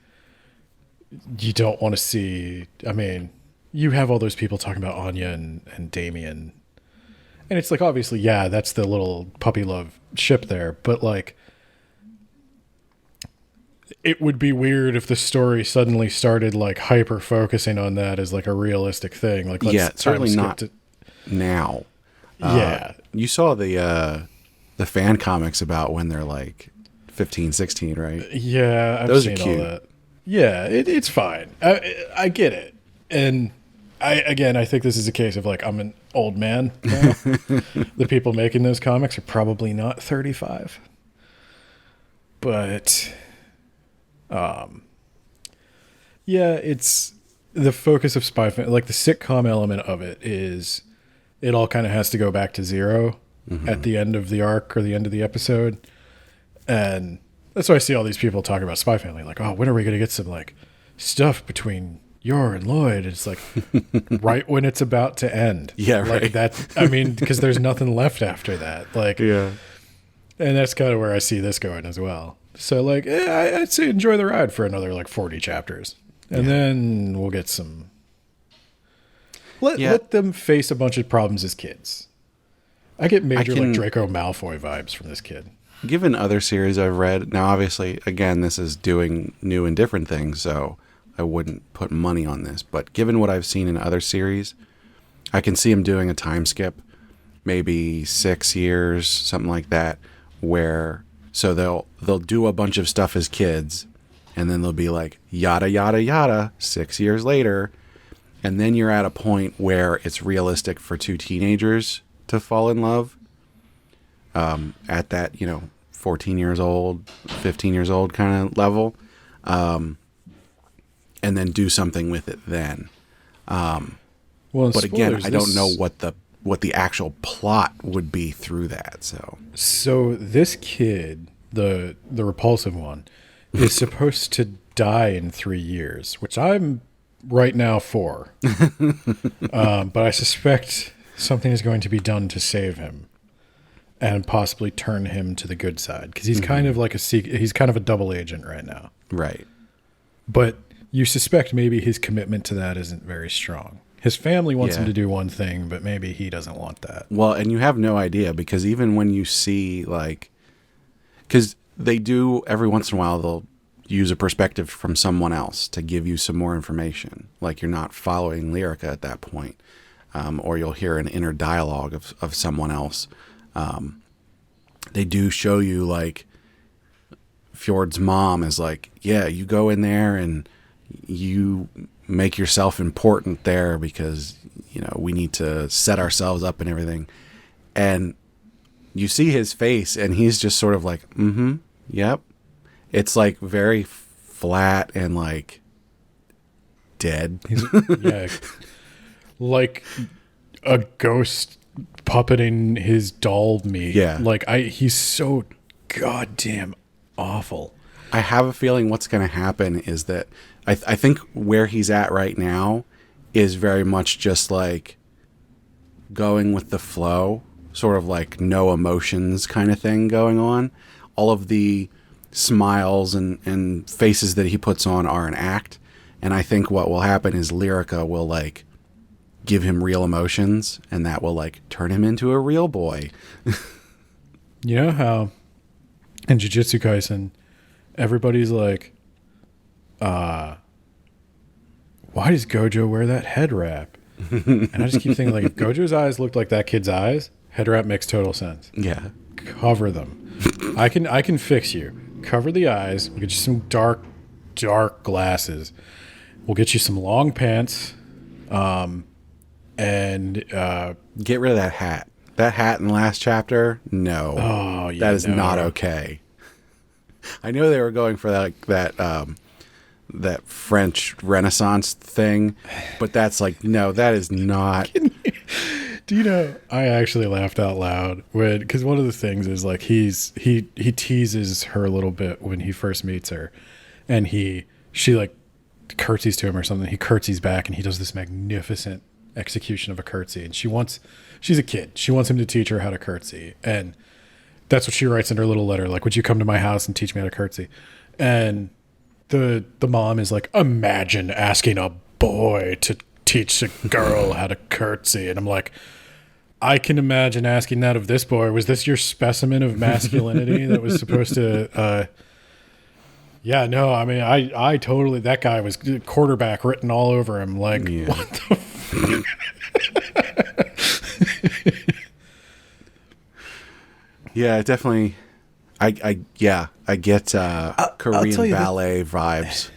you don't want to see, I mean, you have all those people talking about Anya and Damien, and it's like, obviously, yeah, that's the little puppy love ship there, but like, it would be weird if the story suddenly started like hyper focusing on that as like a realistic thing. Like, let's certainly not now. Yeah. You saw the fan comics about when they're like 15, 16, right? Yeah, I've Those seen are cute. all that. Yeah, it's fine. I get it. And I think this is a case of like, I'm an old man now. The people making those comics are probably not 35. But yeah, it's the focus of Spy Family, like the sitcom element of it is, it all kind of has to go back to zero at the end of the arc or the end of the episode. And that's why I see all these people talking about Spy Family, like, oh, when are we going to get some like stuff between Yor and Lloyd? It's like right when it's about to end. Yeah, like right. That, I mean, because there's nothing left after that. Like, Yeah. And that's kind of where I see this going as well. So like, I'd say enjoy the ride for another like 40 chapters, and then we'll get some. Let them face a bunch of problems as kids. I get major like Draco Malfoy vibes from this kid. Given other series I've read, now obviously, again, this is doing new and different things, so I wouldn't put money on this. But given what I've seen in other series, I can see him doing a time skip, maybe 6 years, something like that, where so they'll do a bunch of stuff as kids, and then they'll be like yada yada yada 6 years later, and then you're at a point where it's realistic for two teenagers to fall in love. At that, 14 years old, 15 years old kind of level, and then do something with it then. But again, I don't know what the actual plot would be through that. So this kid, the repulsive one, is supposed to die in 3 years, which I'm right now for. But I suspect something is going to be done to save him and possibly turn him to the good side, because he's kind of like he's kind of a double agent right now. Right. But you suspect maybe his commitment to that isn't very strong. His family wants him to do one thing, but maybe he doesn't want that. Well, and you have no idea, because even when you see because they do every once in a while, they'll use a perspective from someone else to give you some more information. Like, you're not following Lyrica at that point. Or you'll hear an inner dialogue of someone else. They do show you, like, Fjord's mom is like, yeah, you go in there and you make yourself important there, because, we need to set ourselves up and everything. And you see his face, and he's just sort of like, yep. It's like very flat and like dead. Yeah. Like a ghost puppeting his doll meat. Yeah. Like he's so goddamn awful. I have a feeling what's going to happen is that I think where he's at right now is very much just like going with the flow, sort of like no emotions kind of thing going on. All of the smiles and faces that he puts on are an act. And I think what will happen is Lyrica will like give him real emotions, and that will like turn him into a real boy. You know how in Jujutsu Kaisen, everybody's like, why does Gojo wear that head wrap? And I just keep thinking, like, if Gojo's eyes looked like that kid's eyes, head wrap makes total sense. Yeah. Cover them. I can fix you. Cover the eyes. We'll get you some dark glasses. We'll get you some long pants. And get rid of that hat. That hat in the last chapter, no. Oh, yeah, that is not okay. I know they were going for that that French Renaissance thing, but that's like, no, that is not. Do you know, I actually laughed out loud because one of the things is like he teases her a little bit when he first meets her, and she like curtsies to him or something. He curtsies back and he does this magnificent execution of a curtsy, and she's a kid. She wants him to teach her how to curtsy, and that's what she writes in her little letter. Like, would you come to my house and teach me how to curtsy? And the mom is like, imagine asking a boy to teach a girl how to curtsy. And I'm like, I can imagine asking that of this boy. Was this your specimen of masculinity that was supposed to, yeah, no, I mean, I totally, that guy was quarterback written all over him. Like, Yeah. what the Yeah, definitely. I get Korean ballet vibes.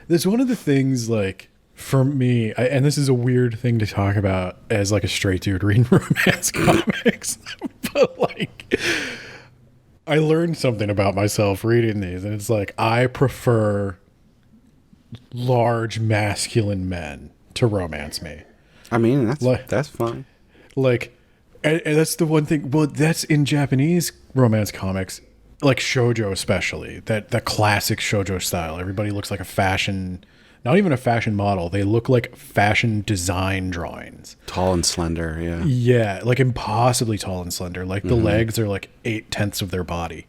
There's one of the things, like, for me, and this is a weird thing to talk about as like a straight dude reading romance comics, but like, I learned something about myself reading these, and it's like, I prefer large masculine men to romance me. I mean, that's fine. Like, and that's the one thing. Well, that's in Japanese romance comics, like shoujo especially. That classic shoujo style. Everybody looks like a fashion, not even a fashion model. They look like fashion design drawings. Tall and slender, yeah. Yeah, like impossibly tall and slender. Like the legs are like 8/10 of their body,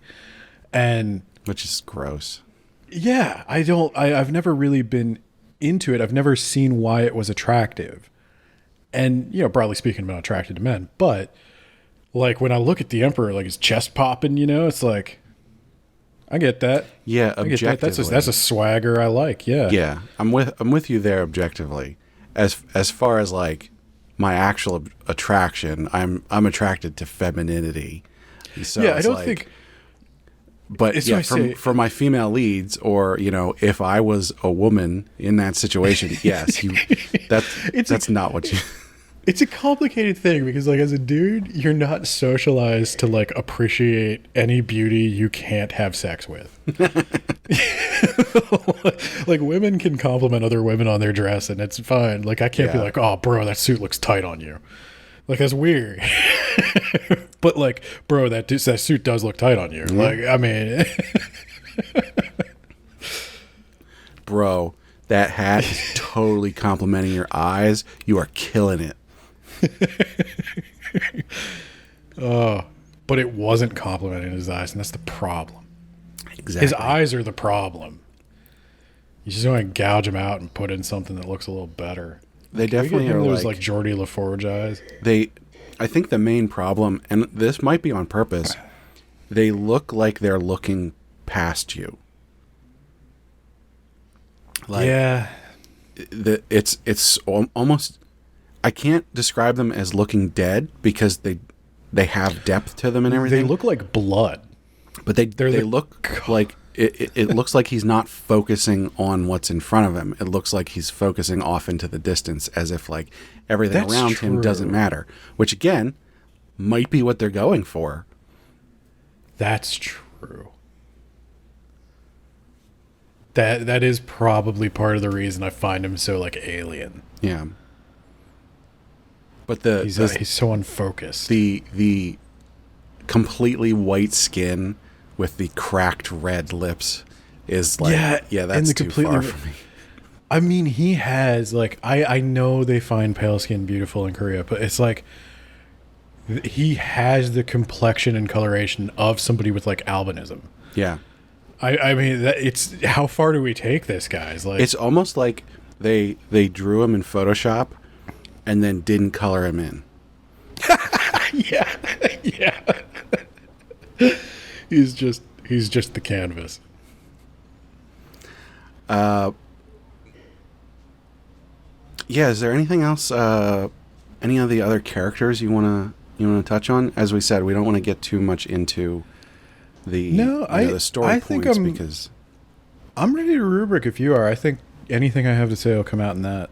and Which is gross. yeah, I've never really been into it. I've never seen why it was attractive. And, you know, broadly speaking, I'm not attracted to men. But, like, when I look at the Emperor, like, his chest popping, you know, it's like, I get that. Yeah, I get that. objectively. That's a swagger I like, yeah. Yeah, I'm with you there objectively. As far as, like, my actual attraction, I'm attracted to femininity. So Yeah, I don't like, think... But It's yeah, why I say- for my female leads, or, you know, if I was a woman in that situation, yes, that's not what you... It's a complicated thing because, like, as a dude, you're not socialized to, like, appreciate any beauty you can't have sex with. Like, women can compliment other women on their dress, and it's fine. Like, I can't be Yeah. like, oh, bro, that suit looks tight on you. Like, that's weird. But, like, bro, that suit does look tight on you. Like, I mean... Bro, that hat is totally complimenting your eyes. You are killing it. But it wasn't complimenting his eyes, and that's the problem. Exactly. His eyes are the problem. You just want to gouge them out and put in something that looks a little better. They Can we definitely get him are those like Geordie LaForge eyes. I think the main problem, and this might be on purpose, they look like they're looking past you. Like, Yeah. it's almost, I can't describe them as looking dead because they have depth to them and everything. They look like blood. But they look like it looks like he's not focusing on what's in front of him. It looks like he's focusing off into the distance, as if like everything That's around him doesn't true. matter. Which again might be what they're going for. That's true. That is probably part of the reason I find him so like alien. Yeah. But He's so unfocused. the completely white skin with the cracked red lips is like, and that's the too completely- far for me. I mean, he has like I know they find pale skin beautiful in Korea, but it's like he has the complexion and coloration of somebody with like albinism. Yeah. I mean, it's how far do we take this, guys? Like, It's almost like they drew him in Photoshop and then didn't color him in. yeah. He's just the canvas. Yeah, is there anything else? Any of the other characters you wanna touch on? As we said, we don't want to get too much into the the story I think points because I'm ready to rubric if you are. I think anything I have to say will come out in that.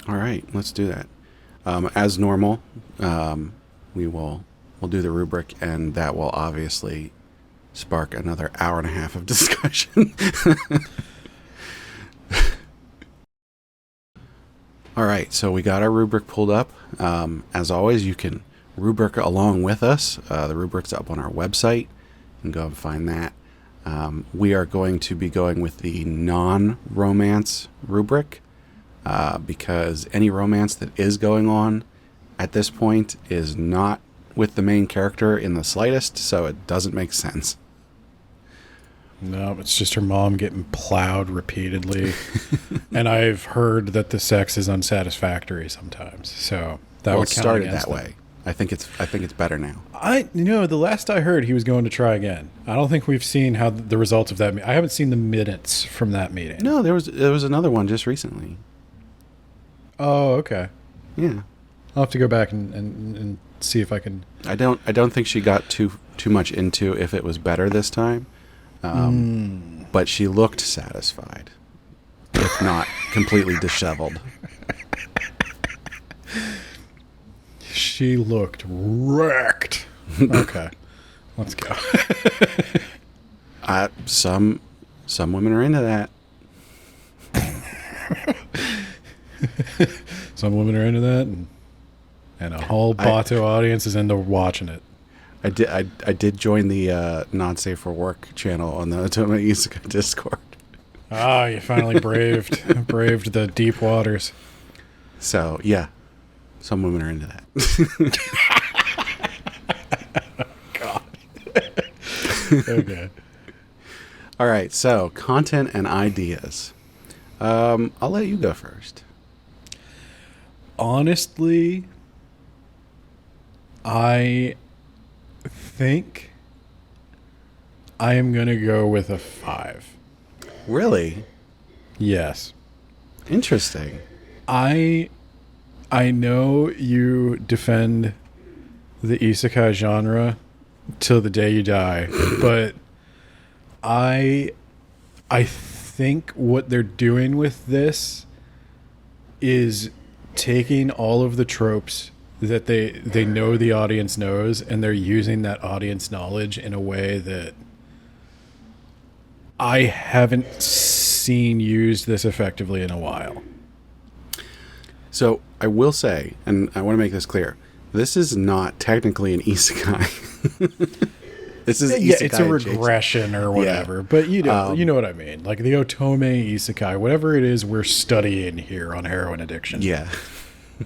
all right, let's do that. As normal, we'll do the rubric, and that will obviously spark another hour and a half of discussion. All right, so we got our rubric pulled up. As always, you can rubric along with us. The rubric's up on our website. You can go and find that. We are going to be going with the non-romance rubric because any romance that is going on at this point is not with the main character in the slightest, so it doesn't make sense. No, it's just her mom getting plowed repeatedly. And I've heard that the sex is unsatisfactory sometimes. So that would it count started against that way. I think it's better now. The last I heard he was going to try again. I don't think we've seen how the results of that I haven't seen the minutes from that meeting. No, there was another one just recently. Oh, okay. Yeah. I'll have to go back and see if I can. I don't think she got too much into if it was better this time. But she looked satisfied, if not completely disheveled. She looked wrecked. Okay, let's go. Some women are into that. Some women are into that, and a whole Bato audience is into watching it. I did join the Not Safe for Work channel on the Otome Isekai Discord. Ah, you finally braved the deep waters. So yeah, some women are into that. God. Okay. All right. So content and ideas. I'll let you go first. Honestly, I think I am going to go with a 5. Really? Yes. Interesting. I know you defend the isekai genre till the day you die, but I think what they're doing with this is taking all of the tropes that they know the audience knows, and they're using that audience knowledge in a way that I haven't seen used this effectively in a while. So I will say, and I want to make this clear, this is not technically an isekai. This is yeah, it's a regression or whatever, yeah. But you know what I mean. Like the Otome Isekai, whatever it is we're studying here on Heroine Addiction. Yeah.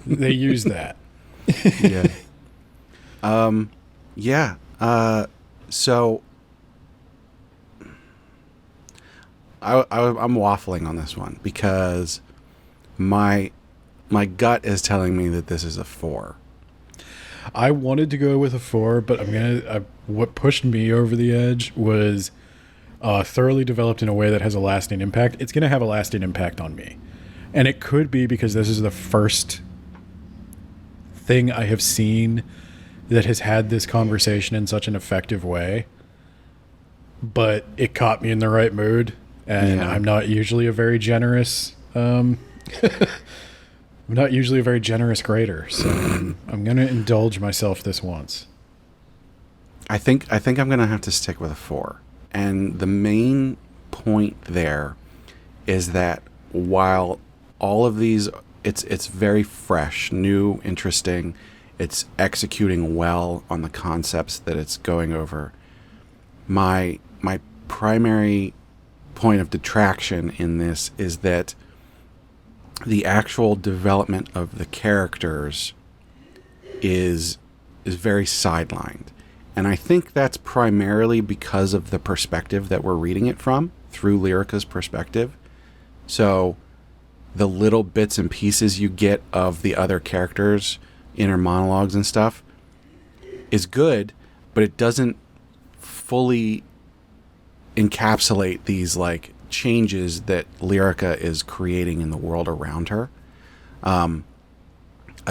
They use that. Yeah. Yeah. So I'm waffling on this one because my gut is telling me that this is a 4. I wanted to go with a 4, but what pushed me over the edge was thoroughly developed in a way that has a lasting impact. It's going to have a lasting impact on me. And it could be because this is the first thing I have seen that has had this conversation in such an effective way. But it caught me in the right mood. And yeah. I'm not usually a very generous... I'm not usually a very generous grader, so I'm going to indulge myself this once. I think I'm going to have to stick with a 4. And the main point there is that while all of these, it's very fresh, new, interesting, it's executing well on the concepts that it's going over. My primary point of detraction in this is that the actual development of the characters is very sidelined. And I think that's primarily because of the perspective that we're reading it from, through Lyrica's perspective. So the little bits and pieces you get of the other characters, inner monologues and stuff, is good, but it doesn't fully encapsulate these like changes that Lyrica is creating in the world around her. I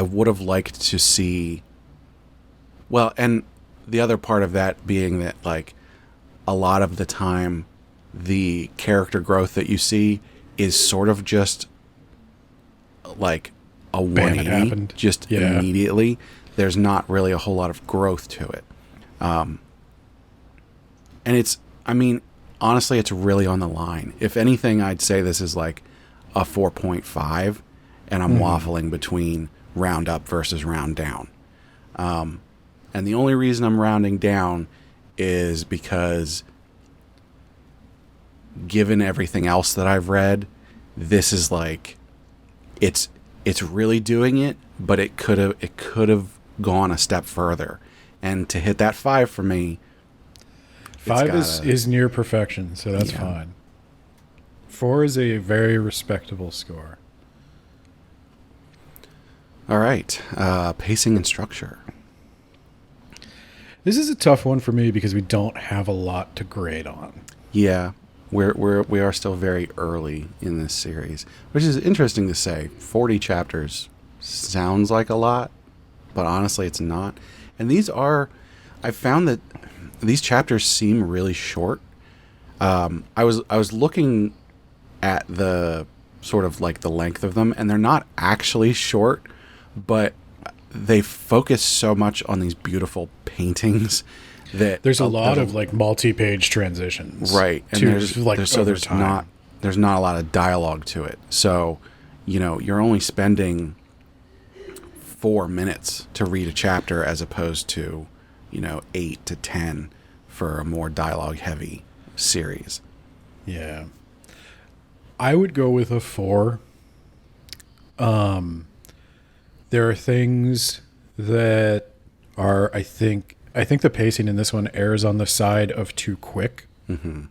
would have liked to see, well, and the other part of that being that like a lot of the time the character growth that you see is sort of just like a 180, just immediately. There's not really a whole lot of growth to it. And it's, I mean, honestly, it's really on the line. If anything, I'd say this is like a 4.5. and I'm waffling between round up versus round down. And the only reason I'm rounding down is because, given everything else that I've read, this is like, it's really doing it, but it could have gone a step further. And to hit that 5 for me, 5 is near perfection, so that's fine. 4 is a very respectable score. All right, pacing and structure. This is a tough one for me because we don't have a lot to grade on. Yeah, we are still very early in this series, which is interesting to say. 40 chapters sounds like a lot, but honestly, it's not. And I found that these chapters seem really short. I was looking at the sort of like the length of them, and they're not actually short, but they focus so much on these beautiful paintings that there's a lot of like multi-page transitions, right? And there's not a lot of dialogue to it. So, you're only spending 4 minutes to read a chapter as opposed to, 8 to 10 for a more dialogue-heavy series. Yeah, I would go with a 4. There are things that are, I think the pacing in this one errs on the side of too quick. Mm-hmm.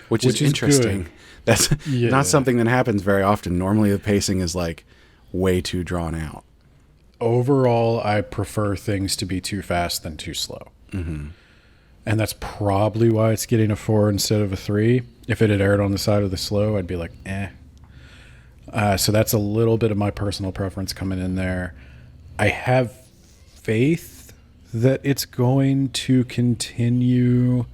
Which is interesting. Good. That's not something that happens very often. Normally the pacing is like way too drawn out. Overall, I prefer things to be too fast than too slow. Mm-hmm. And that's probably why it's getting a 4 instead of a 3. If it had erred on the side of the slow, I'd be like, eh. So that's a little bit of my personal preference coming in there. I have faith that it's going to continue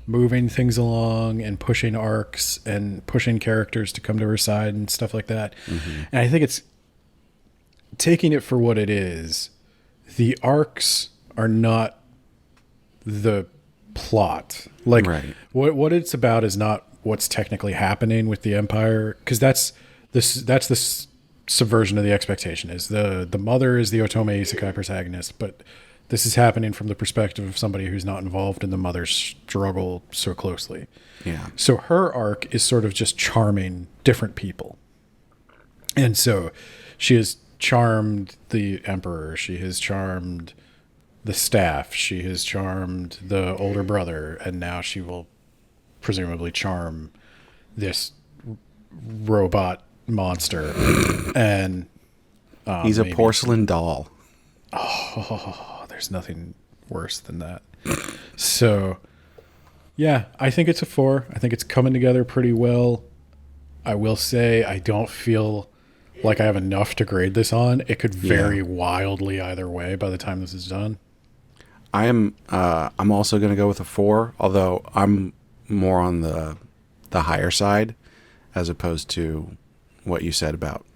moving things along and pushing arcs and pushing characters to come to her side and stuff like that. Mm-hmm. And I think it's taking it for what it is. The arcs are not the plot. Like, right. What it's about is not what's technically happening with the Empire, because that's the subversion of the expectation. Is the mother is the Otome Isekai protagonist, but this is happening from the perspective of somebody who's not involved in the mother's struggle so closely. Yeah. So her arc is sort of just charming different people. And so she has charmed the Emperor. She has charmed the staff. She has charmed the older brother. And now she will presumably charm this robot monster. And he's a porcelain doll. Oh, there's nothing worse than that. So, yeah, I think it's a 4. I think it's coming together pretty well. I will say I don't feel like I have enough to grade this on. It could vary wildly either way by the time this is done. I'm also going to go with a 4, although I'm more on the higher side as opposed to what you said about,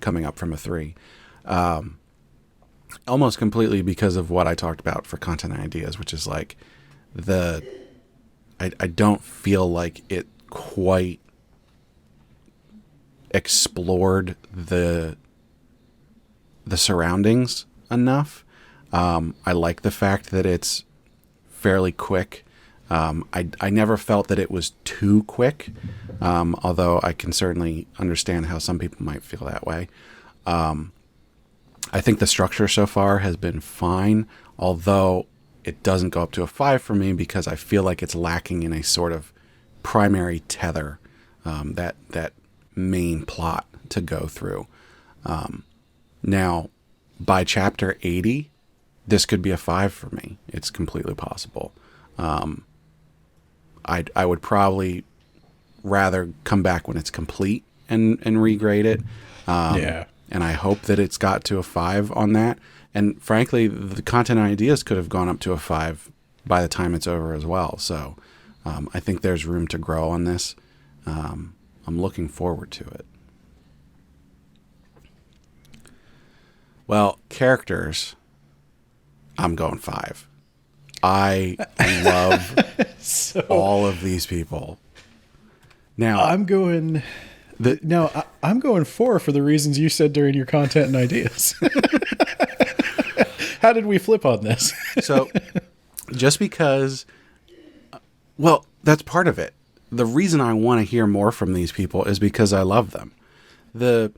coming up from a 3. Almost completely because of what I talked about for content ideas, which is like I don't feel like it quite explored the surroundings enough. I like the fact that it's fairly quick. I never felt that it was too quick, although I can certainly understand how some people might feel that way. I think the structure so far has been fine, although it doesn't go up to a 5 for me because I feel like it's lacking in a sort of primary tether, that main plot to go through. Now, by chapter 80, this could be a 5 for me. It's completely possible. I would probably rather come back when it's complete and regrade it. And I hope that it's got to a 5 on that. And frankly, the content ideas could have gone up to a 5 by the time it's over as well. So I think there's room to grow on this. I'm looking forward to it. Well, characters, I'm going 5. I love all of these people. Now I'm going No, I'm going 4 for the reasons you said during your content and ideas. How did we flip on this? So, just because, well, that's part of it. The reason I want to hear more from these people is because I love them. The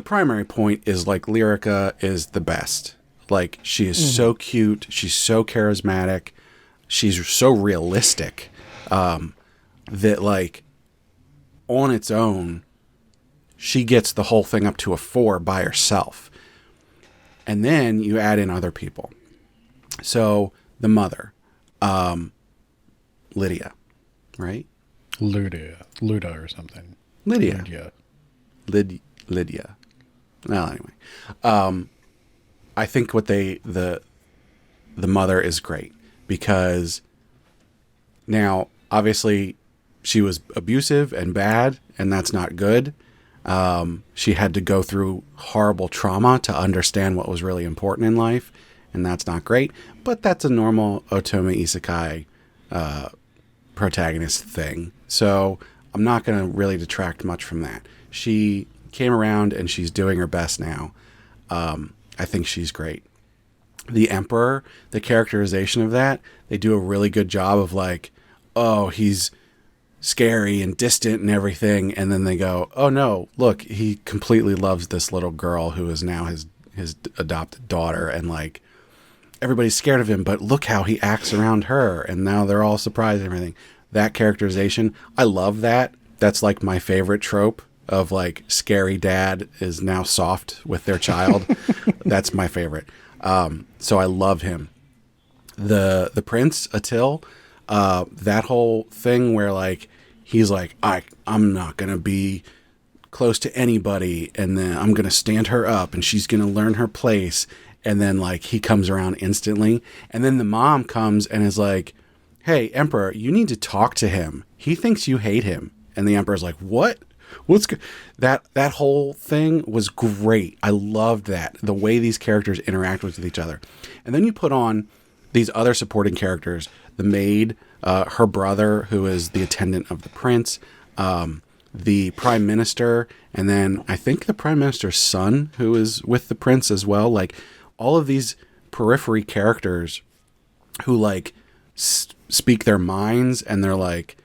primary point is like Lyrica is the best. Like, she is so cute. She's so charismatic. She's so realistic that, like, on its own, she gets the whole thing up to a 4 by herself. And then you add in other people. So the mother, Lydia, right? Luda or something. Lydia. Well, anyway, I think what the mother is great because now obviously she was abusive and bad, and that's not good. She had to go through horrible trauma to understand what was really important in life, and that's not great. But that's a normal Otome Isekai protagonist thing. So I'm not going to really detract much from that. She came around, and she's doing her best now. I think she's great. The Emperor, the characterization of that, they do a really good job of like, oh, he's scary and distant and everything, and then they go, oh no, look, he completely loves this little girl who is now his adopted daughter, and like everybody's scared of him, but look how he acts around her, and now they're all surprised and everything. That characterization, I love that. That's like my favorite trope of like scary dad is now soft with their child. That's my favorite. So I love him. The Prince Attil, that whole thing where like he's like, I'm not gonna be close to anybody, and then I'm gonna stand her up, and she's gonna learn her place, and then like he comes around instantly, and then the mom comes and is like, hey, Emperor, you need to talk to him. He thinks you hate him, and the Emperor's like, what? What's good? That whole thing was great. I loved that, the way these characters interact with each other, and then you put on these other supporting characters, the maid, her brother, who is the attendant of the prince, the prime minister, and then I think the prime minister's son, who is with the prince as well. Like all of these periphery characters who like speak their minds, and they're like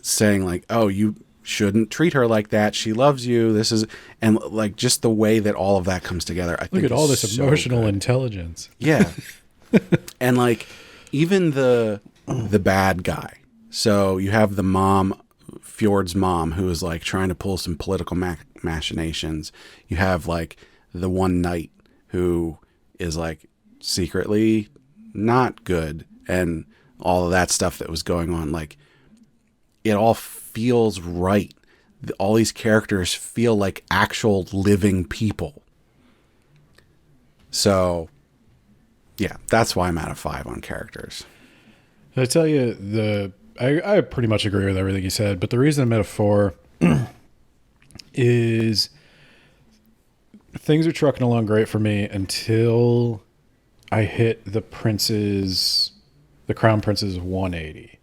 saying like, oh, you shouldn't treat her like that. She loves you. This is, and like just the way that all of that comes together. I think look at all this so emotional good. intelligence. Yeah. And like even the bad guy. So you have the mom, Fjord's mom, who is like trying to pull some political machinations. You have like the one knight who is like secretly not good, and all of that stuff that was going on. Like it all feels right. All these characters feel like actual living people. So yeah, that's why I'm at a 5 on characters. I tell you, I pretty much agree with everything you said, but the reason I'm at a 4 is things are trucking along great for me until I hit the Crown Prince's 180.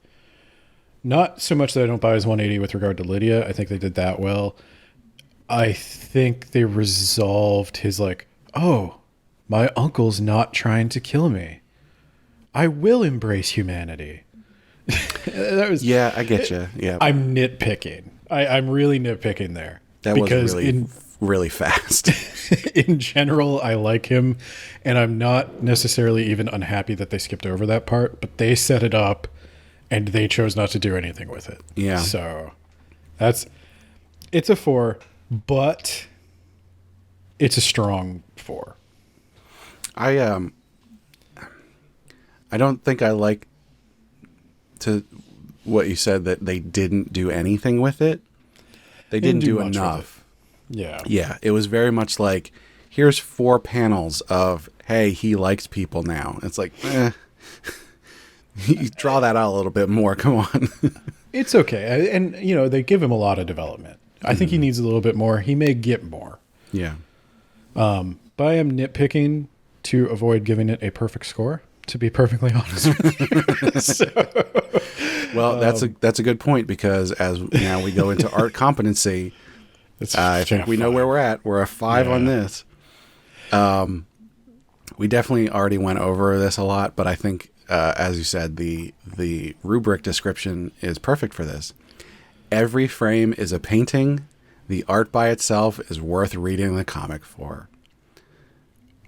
Not so much that I don't buy his 180 with regard to Lydia. I think they did that well. I think they resolved his like, oh, my uncle's not trying to kill me. I will embrace humanity. That was, yeah, I get you. Yeah, I'm nitpicking. I'm really nitpicking there. That was really fast. In general, I like him, and I'm not necessarily even unhappy that they skipped over that part, but they set it up, and they chose not to do anything with it. Yeah. So it's a 4, but it's a strong 4. I don't think I like to what you said that they didn't do anything with it. They didn't do enough. Yeah. Yeah. It was very much like, here's 4 panels of, hey, he likes people now. It's like, you draw that out a little bit more. Come on. It's okay. And, you know, they give him a lot of development. I think he needs a little bit more. He may get more. Yeah. But I am nitpicking to avoid giving it a perfect score, to be perfectly honest with you. So, Well, that's a good point, because as now we go into art competency, I think we know where we're at. We're a 5 on this. We definitely already went over this a lot, but I think, as you said, the rubric description is perfect for this. Every frame is a painting. The art by itself is worth reading the comic for.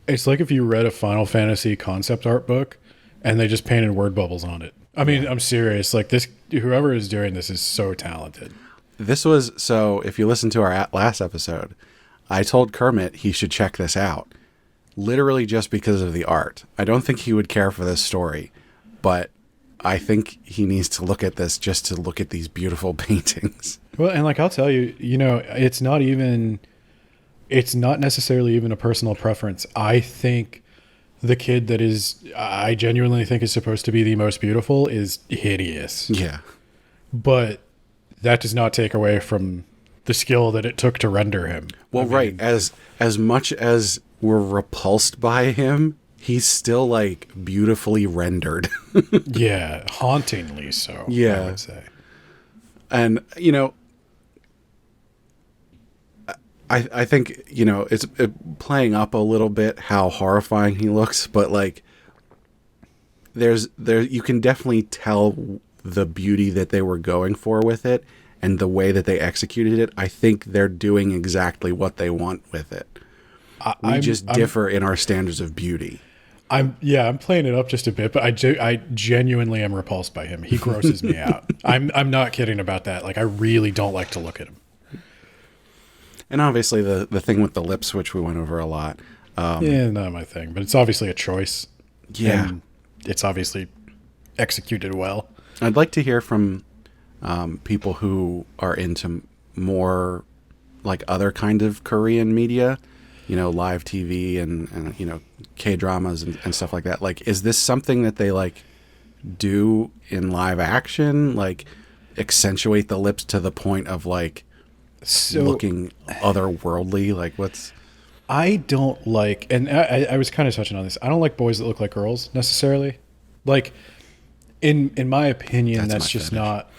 It's like if you read a Final Fantasy concept art book and they just painted word bubbles on it. I mean, I'm serious. Like this, whoever is doing this is so talented. So if you listen to our last episode, I told Kermit he should check this out. Literally just because of the art. I don't think he would care for this story, but I think he needs to look at this just to look at these beautiful paintings. Well, and like I'll tell you, it's not necessarily even a personal preference. I think the kid I genuinely think is supposed to be the most beautiful is hideous. Yeah. But that does not take away from the skill that it took to render him. Well, right. As much as we're repulsed by him, he's still like beautifully rendered. Yeah, hauntingly so. Yeah. I would say. And I think it's playing up a little bit how horrifying he looks, but like you can definitely tell the beauty that they were going for with it and the way that they executed it. I think they're doing exactly what they want with it. We just differ in our standards of beauty. I'm playing it up just a bit, but I genuinely am repulsed by him. He grosses me out. I'm not kidding about that. Like, I really don't like to look at him. And obviously the thing with the lips, which we went over a lot. Not my thing, but it's obviously a choice. Yeah. And it's obviously executed well. I'd like to hear from people who are into more like other kind of Korean media, live TV and K-dramas and stuff like that. Like, is this something that they like do in live action? Like, accentuate the lips to the point of like looking otherworldly? Like, what's... I don't like, and I was kind of touching on this. I don't like boys that look like girls necessarily. Like, in my opinion, that's just not...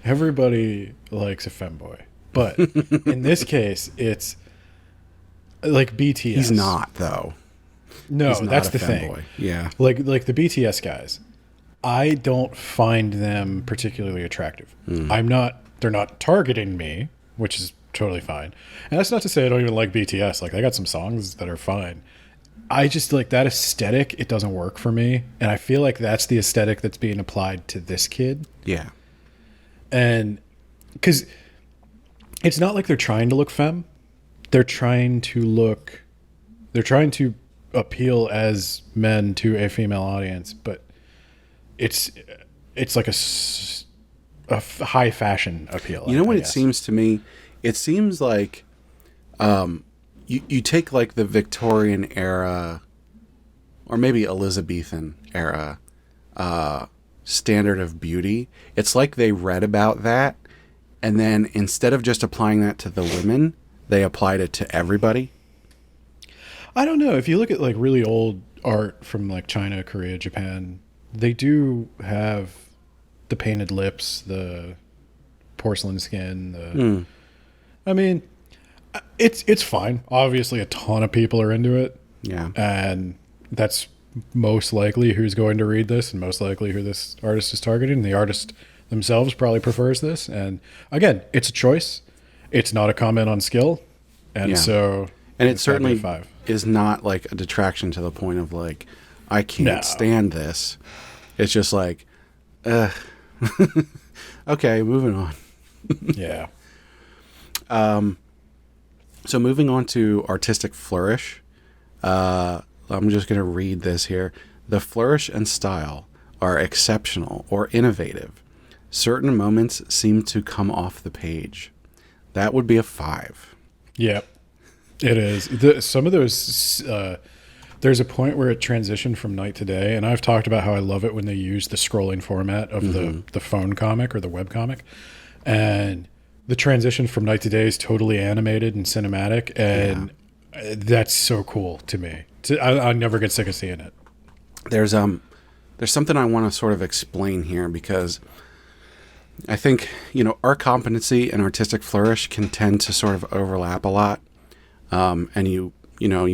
Everybody likes a femboy. But in this case, it's like BTS. He's not, though. No, that's the thing. Boy. Yeah. Like the BTS guys, I don't find them particularly attractive. They're not targeting me, which is totally fine. And that's not to say I don't even like BTS. Like, I got some songs that are fine. I just like that aesthetic. It doesn't work for me. And I feel like that's the aesthetic that's being applied to this kid. Yeah. And because it's not like they're trying to look femme. They're trying to appeal as men to a female audience, but it's like a high fashion appeal. You know what it seems to me? It seems like you take like the Victorian era or maybe Elizabethan era standard of beauty. It's like they read about that, and then instead of just applying that to the women, they applied it to everybody. I don't know. If you look at like really old art from like China, Korea, Japan, they do have the painted lips, the porcelain skin. I mean, it's fine. Obviously, a ton of people are into it. Yeah. And that's most likely who's going to read this and most likely who this artist is targeting. The artist themselves probably prefers this. And again, it's a choice. It's not a comment on skill. And so... And it certainly is not like a detraction to the point of like, I can't stand this. It's just like, okay, moving on. Yeah. So moving on to artistic flourish. I'm just going to read this here. The flourish and style are exceptional or innovative. Certain moments seem to come off the page. That would be a 5. Yep. It is. Some of those, there's a point where it transitioned from night to day, and I've talked about how I love it when they use the scrolling format of the phone comic or the web comic, and the transition from night to day is totally animated and cinematic, and that's so cool to me. I never get sick of seeing it. There's there's something I want to sort of explain here, because I think, art competency and artistic flourish can tend to sort of overlap a lot. And you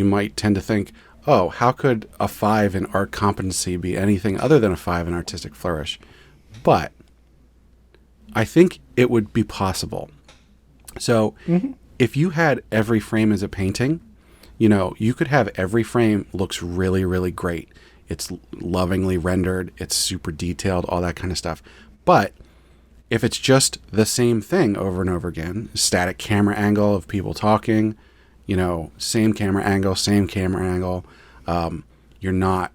might tend to think, oh, how could a 5 in art competency be anything other than a 5 in artistic flourish? But I think it would be possible. So if you had every frame as a painting, you could have every frame looks really, really great. It's lovingly rendered. It's super detailed, all that kind of stuff. But if it's just the same thing over and over again, static camera angle of people talking, same camera angle, you're not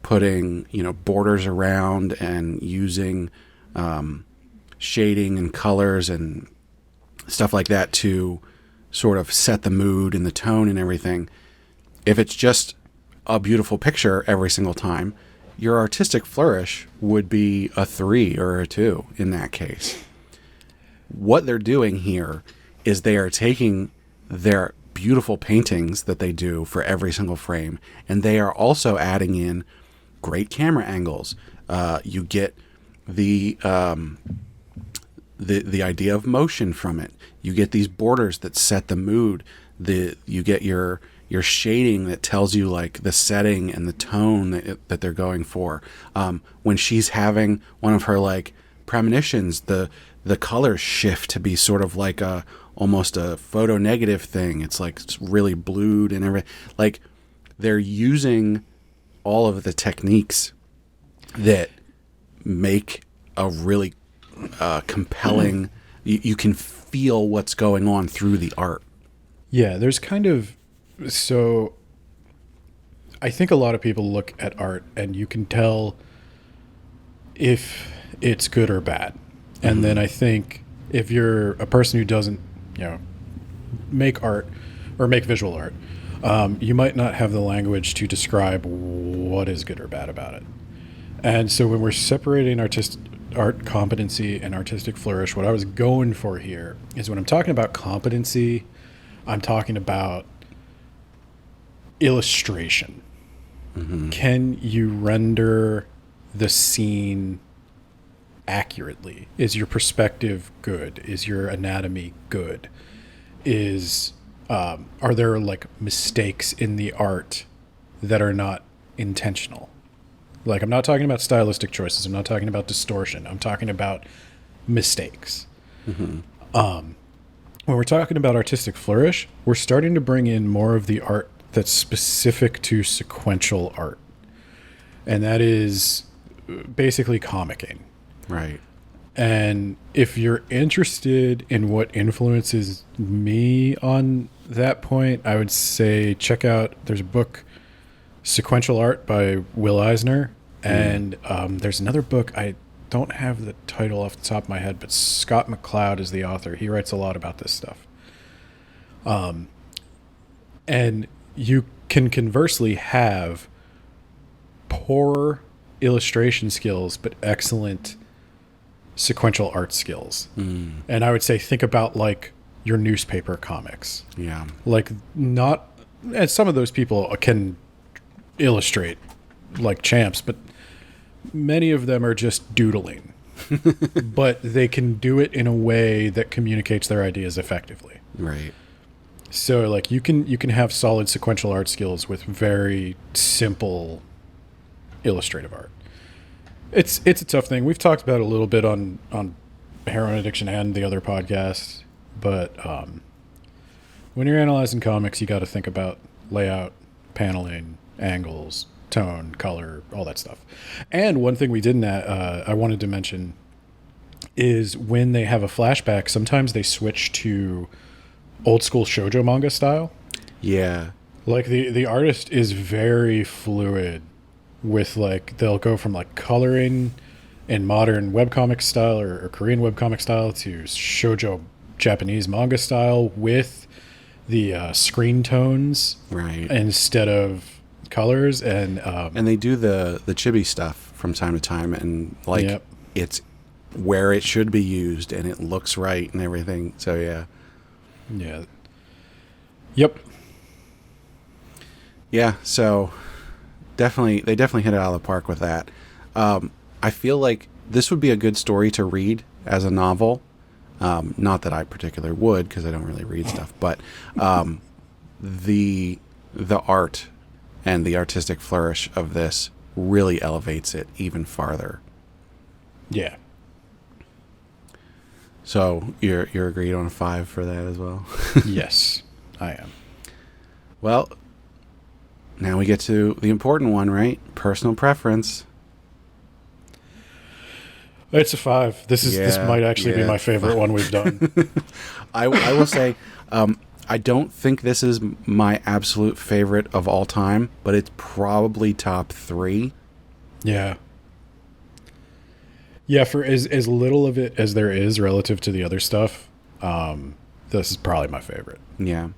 putting, borders around and using shading and colors and stuff like that to sort of set the mood and the tone and everything. If it's just a beautiful picture every single time, your artistic flourish would be a 3 or a 2 in that case. What they're doing here is they are taking their beautiful paintings that they do for every single frame, and they are also adding in great camera angles. You get the idea of motion from it. You get these borders that set the mood. You get your shading that tells you like the setting and the tone that they're going for. When she's having one of her like premonitions, the colors shift to be sort of like almost a photo negative thing. It's like it's really blued and everything. Like they're using all of the techniques that make a really compelling. You can feel what's going on through the art. Yeah, there's kind of, so I think a lot of people look at art and you can tell if it's good or bad. And then I think if you're a person who doesn't, make art or make visual art, you might not have the language to describe what is good or bad about it. And so when we're separating art competency and artistic flourish, what I was going for here is when I'm talking about competency, I'm talking about illustration. Can you render the scene accurately? Is your perspective good? Is your anatomy good? Are there like mistakes in the art that are not intentional? Like, I'm not talking about stylistic choices. I'm not talking about distortion. I'm talking about mistakes. When we're talking about artistic flourish, we're starting to bring in more of the art that's specific to sequential art. And that is basically comicking. Right. And if you're interested in what influences me on that point, I would say check out, there's a book, Sequential Art by Will Eisner. And there's another book, I don't have the title off the top of my head, but Scott McCloud is the author. He writes a lot about this stuff. And you can conversely have poor illustration skills, but excellent sequential art skills. And I would say think about like your newspaper comics. Yeah. Like and some of those people can illustrate like champs, but many of them are just doodling. But they can do it in a way that communicates their ideas effectively. Right. So like you can have solid sequential art skills with very simple illustrative art. It's a tough thing. We've talked about it a little bit on Heroine Addiction and the other podcasts, but when you're analyzing comics, you got to think about layout, paneling, angles, tone, color, all that stuff. And one thing we didn't I wanted to mention is when they have a flashback, sometimes they switch to old school shoujo manga style. Yeah. Like the artist is very fluid with like, they'll go from like coloring in modern webcomic style or Korean webcomic style to shoujo Japanese manga style with the screen tones, right, instead of colors. And they do the chibi stuff from time to time, and like it's where it should be used and it looks right and everything. So yeah. Yeah, so they definitely hit it out of the park with that. I feel like this would be a good story to read as a novel. Not that I particularly would, because I don't really read stuff, but the art and the artistic flourish of this really elevates it even farther. Yeah. So you're agreed on a 5 for that as well? Yes, I am. Well, now we get to the important one, right? Personal preference. It's a 5. This might actually be my favorite one we've done. I will say, I don't think this is my absolute favorite of all time, but it's probably top 3. Yeah. Yeah, for as little of it as there is relative to the other stuff, this is probably my favorite. Yeah.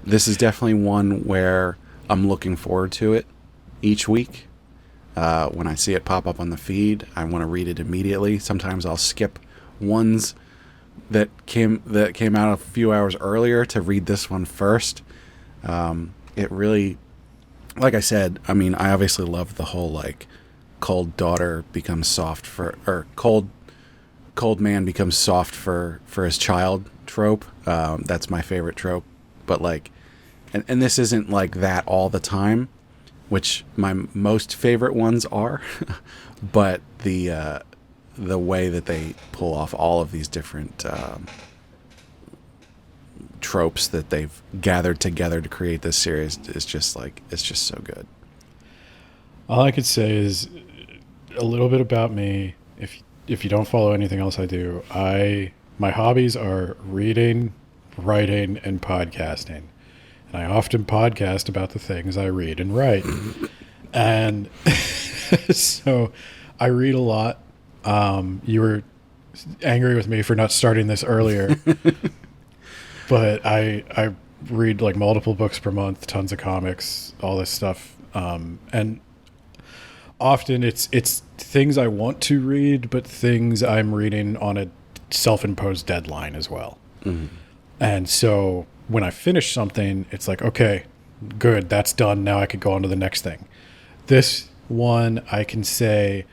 This is definitely one where I'm looking forward to it each week. When I see it pop up on the feed, I want to read it immediately. Sometimes I'll skip ones that came out a few hours earlier to read this one first. It really, like I said, I mean, I obviously love the whole like cold daughter becomes soft or cold man becomes soft for his child trope. That's my favorite trope. But like, and this isn't like that all the time, which my most favorite ones are, but the way that they pull off all of these different tropes that they've gathered together to create this series is just like, it's just so good. All I could say is a little bit about me. If you don't follow anything else I do, my hobbies are reading, writing, and podcasting. And I often podcast about the things I read and write. And so I read a lot. You were angry with me for not starting this earlier. But I read like multiple books per month, tons of comics, all this stuff. And often it's things I want to read, but things I'm reading on a self-imposed deadline as well. Mm-hmm. And so when I finish something, it's like, okay, good, that's done. Now I could go on to the next thing. This one, I can say,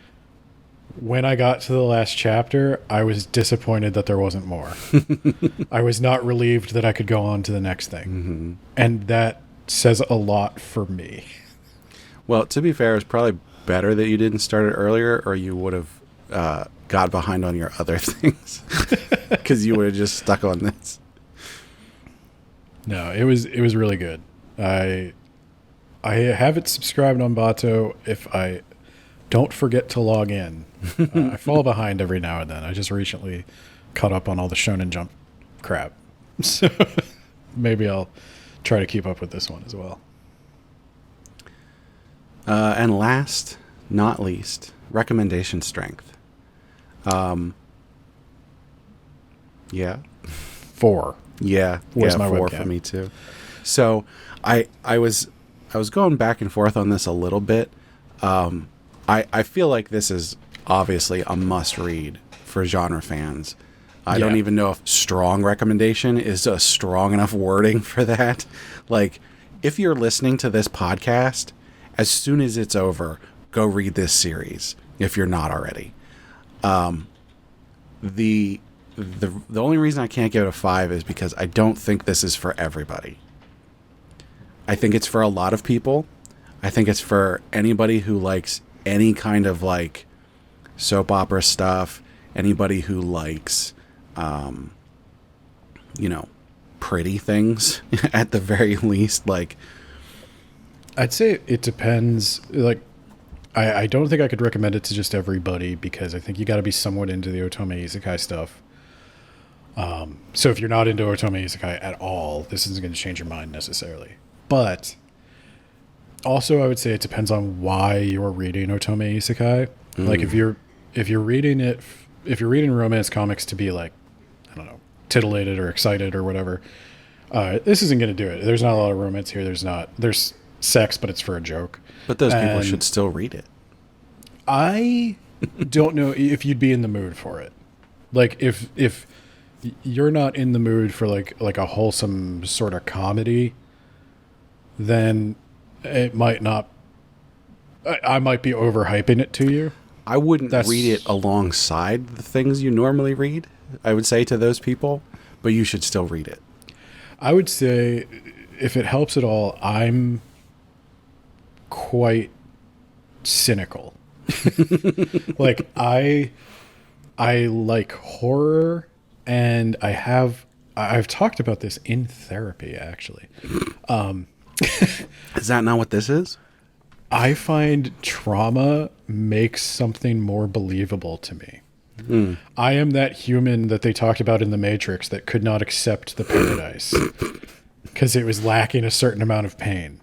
when I got to the last chapter, I was disappointed that there wasn't more. I was not relieved that I could go on to the next thing. Mm-hmm. And that says a lot for me. Well, to be fair, it's probably better that you didn't start it earlier, or you would have got behind on your other things, because you would have just stuck on this. No, it was really good. I have it subscribed on Bento. If I don't forget to log in, I fall behind every now and then. I just recently caught up on all the Shonen Jump crap, so maybe I'll try to keep up with this one as well. And last, not least, recommendation strength. Yeah. 4. Yeah. Where's my 4 webcam? for me too. So I was going back and forth on this a little bit. I feel like this is obviously a must read for genre fans. I don't even know if strong recommendation is a strong enough wording for that. Like, if you're listening to this podcast, as soon as it's over, go read this series if you're not already. The only reason I can't give it a 5 is because I don't think this is for everybody. I think it's for a lot of people. I think it's for anybody who likes any kind of like soap opera stuff, anybody who likes, pretty things at the very least. Like, I'd say it depends. Like, I don't think I could recommend it to just everybody, because I think you got to be somewhat into the Otome Isekai stuff. So if you're not into Otome Isekai at all, this isn't going to change your mind necessarily. But also, I would say it depends on why you're reading Otome Isekai. Like, if you're reading romance comics to be like, I don't know, titillated or excited or whatever, this isn't going to do it. There's not a lot of romance here. There's sex, but it's for a joke. But those people should still read it. I don't know if you'd be in the mood for it. Like, if you're not in the mood for like a wholesome sort of comedy, then it might not. I might be overhyping it to you. I wouldn't read it alongside the things you normally read, I would say to those people, but you should still read it. I would say, if it helps at all, I'm quite cynical. Like, I like horror, and I've talked about this in therapy, actually. Is that not what this is? I find trauma makes something more believable to me. I am that human that they talked about in The Matrix that could not accept the paradise because it was lacking a certain amount of pain.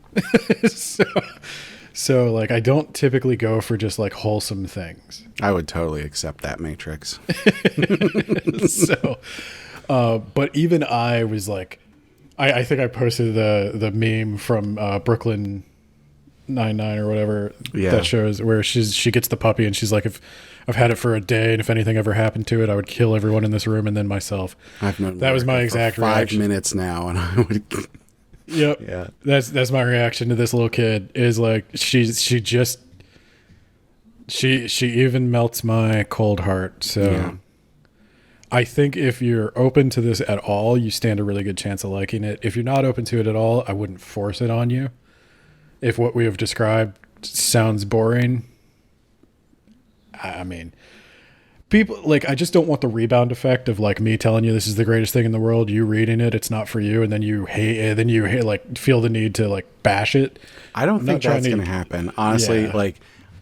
So like, I don't typically go for just like wholesome things. I would totally accept that Matrix. So, but even I was like, I think I posted the meme from Brooklyn Nine-Nine or whatever that shows where she gets the puppy and she's like, if I've had it for a day and if anything ever happened to it, I would kill everyone in this room and then myself. That was my exact reaction. 5 minutes now, and I would. Yep. Yeah. That's my reaction to this little kid. Is like she even melts my cold heart. So. Yeah. I think if you're open to this at all, you stand a really good chance of liking it. If you're not open to it at all, I wouldn't force it on you. If what we have described sounds boring, I mean, people like, I just don't want the rebound effect of like me telling you this is the greatest thing in the world, you reading it, it's not for you, and then you hate it, then you like feel the need to like bash it. I don't think that's going to happen. Honestly, like,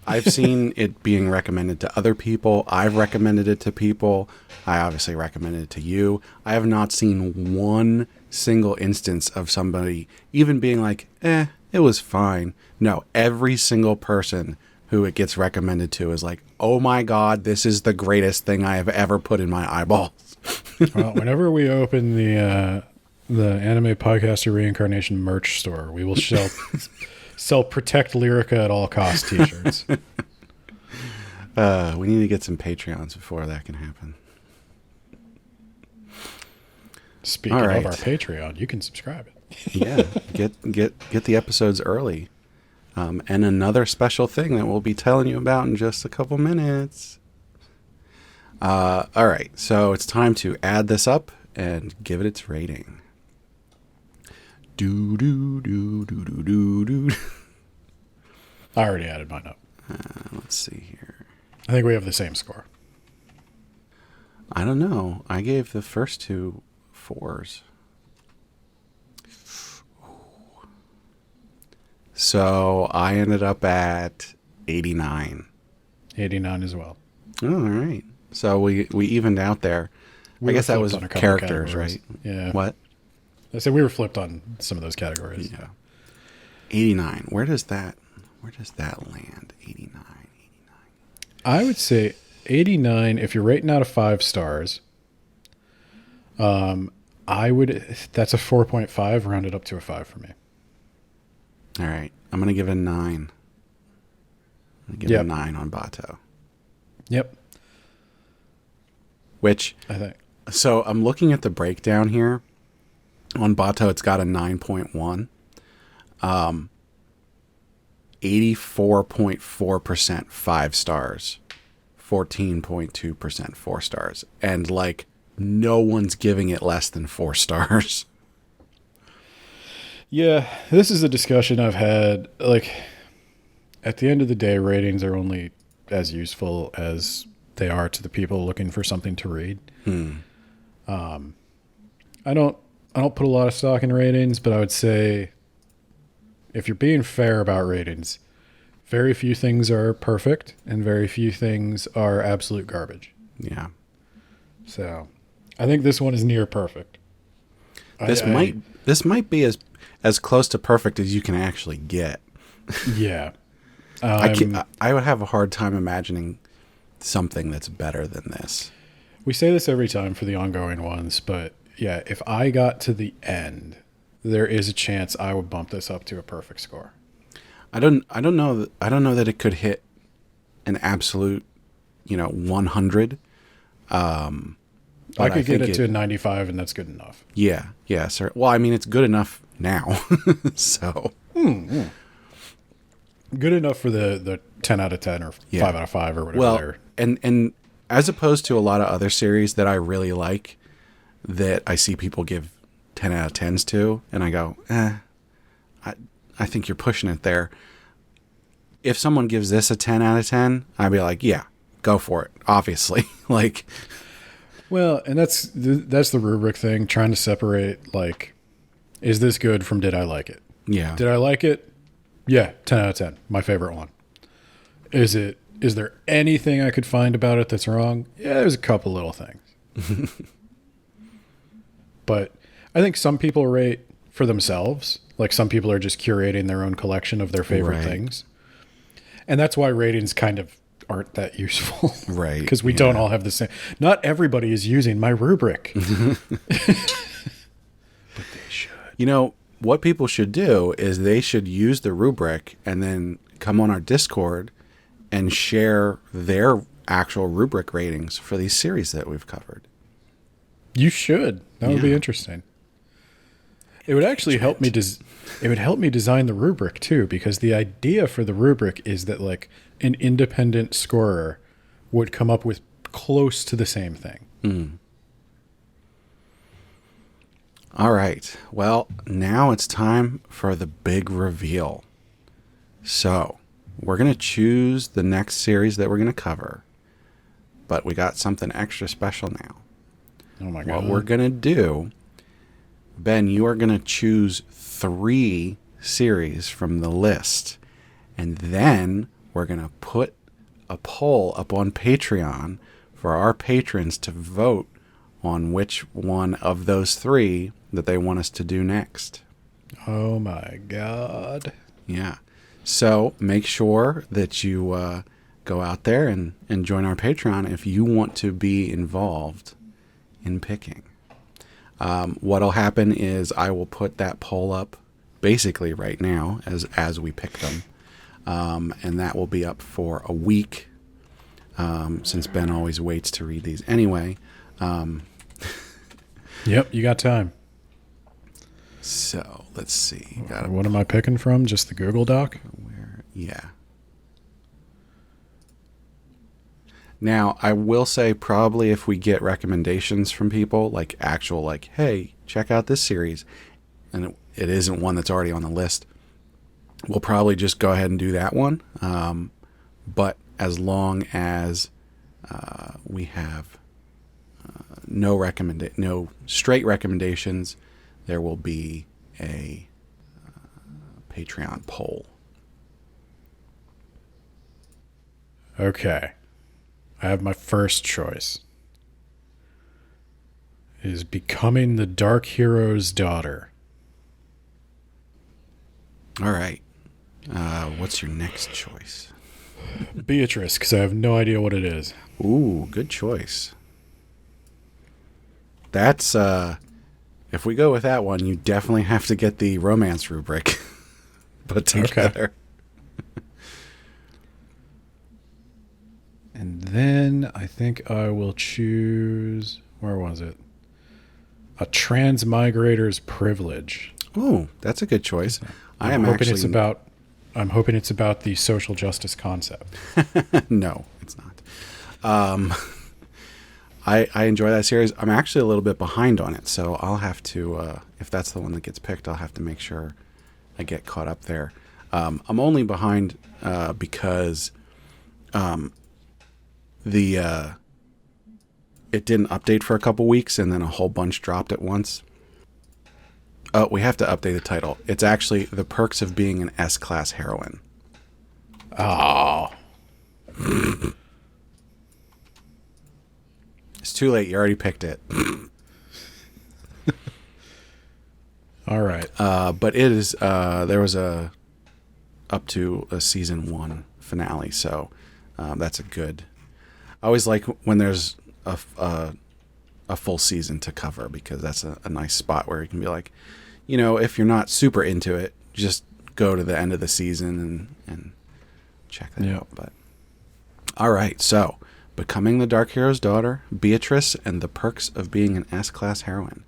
I've seen it being recommended to other people. I've recommended it to people. I obviously recommended it to you. I have not seen one single instance of somebody even being like, it was fine. No, every single person who it gets recommended to is like, oh my God, this is the greatest thing I have ever put in my eyeballs. Well, whenever we open the Anime Podcaster Reincarnation merch store, we will sell Protect Lyrica at all costs t-shirts. We need to get some Patreons before that can happen. Speaking of our Patreon, you can subscribe it. Yeah, get the episodes early. And another special thing that we'll be telling you about in just a couple minutes. All right, so it's time to add this up and give it its rating. Do do do do do do do. I already added mine up. Let's see here. I think we have the same score. I don't know. I gave the first two 4s. So I ended up at 89. 89 as well. Oh, all right. So we evened out there. I guess that was characters, right? Yeah. What? I said we were flipped on some of those categories. Yeah. 89. Where does that land? 89. I would say 89 if you're rating out of 5 stars. That's a 4.5 rounded up to a 5 for me. All right. I'm going to give it a 9. I'm going to give it a 9 on Bato. Yep. Which, I think. So I'm looking at the breakdown here. On Bato, it's got a 9.1. 84.4% 5 stars. 14.2% 4 stars. And like, no one's giving it less than 4 stars. Yeah, this is a discussion I've had. Like, at the end of the day, ratings are only as useful as they are to the people looking for something to read. I don't put a lot of stock in ratings, but I would say if you're being fair about ratings, very few things are perfect and very few things are absolute garbage. Yeah. So I think this one is near perfect. This might be as close to perfect as you can actually get. Yeah. I would have a hard time imagining something that's better than this. We say this every time for the ongoing ones, but yeah, if I got to the end, there is a chance I would bump this up to a perfect score. I don't know that it could hit an absolute, 100. I could get it to a 95 and that's good enough. Yeah, sir. Well, I mean, it's good enough now. So, Good enough for the 10 out of 10 or Yeah. 5 out of 5 or whatever. Well, and as opposed to a lot of other series that I really like, that I see people give 10 out of 10s to, and I go, I think you're pushing it there. If someone gives this a 10 out of 10, I'd be like, yeah, go for it, obviously. Like, well, and that's the rubric thing, trying to separate, like, is this good from did I like it? yeah. Did I like it? Yeah, 10 out of 10. My favorite one. Is there anything I could find about it that's wrong? Yeah, there's a couple little things. But I think some people rate for themselves. Like some people are just curating their own collection of their favorite Right. things. And that's why ratings kind of aren't that useful. Right, Because we don't all have the same. Not everybody is using my rubric. But they should. You know, what people should do is they should use the rubric and then come on our Discord and share their actual rubric ratings for these series that we've covered. You should. That would be Yeah. interesting. It would actually help me. It would help me design the rubric too, because the idea for the rubric is that like an independent scorer would come up with close to the same thing. All right. Well, now it's time for the big reveal. So, we're going to choose the next series that we're going to cover, but we got something extra special now. Oh my What god! we're going to do, Ben, you are going to choose 3 series from the list, and then we're going to put a poll up on Patreon for our patrons to vote on which one of those 3 that they want us to do next. Oh my god! Yeah. So make sure that you go out there and join our Patreon if you want to be involved in picking. What'll happen is I will put that poll up basically right now as we pick them. And that will be up for a week, since Ben always waits to read these anyway. Yep, you got time. So let's see. What am I picking from? Just the Google Doc? Yeah. Now, I will say probably if we get recommendations from people, like actual, like, hey, check out this series, and it isn't one that's already on the list, we'll probably just go ahead and do that one. But as long as we have no straight recommendations, there will be a Patreon poll. Okay. I have my first choice. Is Becoming the Dark Hero's Daughter. All right. What's your next choice? Beatrice, because I have no idea what it is. Ooh, good choice. That's, if we go with that one, you definitely have to get the romance rubric put together. And then I think I will choose, where was it? A Transmigrator's Privilege. Ooh, that's a good choice. I'm hoping it's about the social justice concept. No, it's not. I enjoy that series. I'm actually a little bit behind on it, so I'll have to, if that's the one that gets picked, I'll have to make sure I get caught up there. I'm only behind because it didn't update for a couple weeks, and then a whole bunch dropped at once. Oh, we have to update the title. It's actually The Perks of Being an S-Class Heroine. Oh. It's too late. You already picked it. All right. But it is, there was up to a season 1 finale, so that's a good. I always like when there's a full season to cover, because that's a nice spot where you can be like, if you're not super into it, just go to the end of the season and check that out. But all right, so Becoming the Dark Hero's Daughter, Beatrice, and The Perks of Being an S-Class Heroine.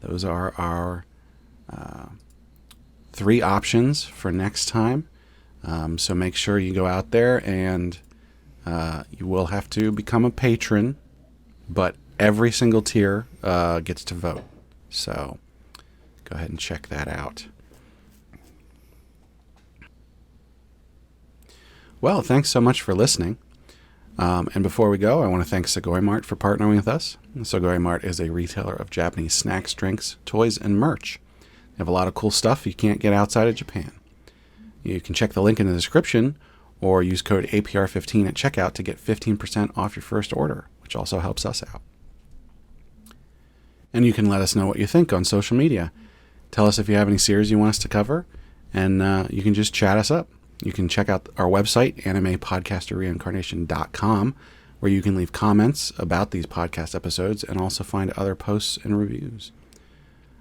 Those are our 3 options for next time. So make sure you go out there, and you will have to become a patron, but every single tier gets to vote. So go ahead and check that out. Well, thanks so much for listening. And before we go, I want to thank Sugoi Mart for partnering with us. Sugoi Mart is a retailer of Japanese snacks, drinks, toys, and merch. They have a lot of cool stuff you can't get outside of Japan. You can check the link in the description or use code APR15 at checkout to get 15% off your first order, which also helps us out. And you can let us know what you think on social media. Tell us if you have any series you want us to cover, and you can just chat us up. You can check out our website, animepodcasterreincarnation.com, where you can leave comments about these podcast episodes and also find other posts and reviews.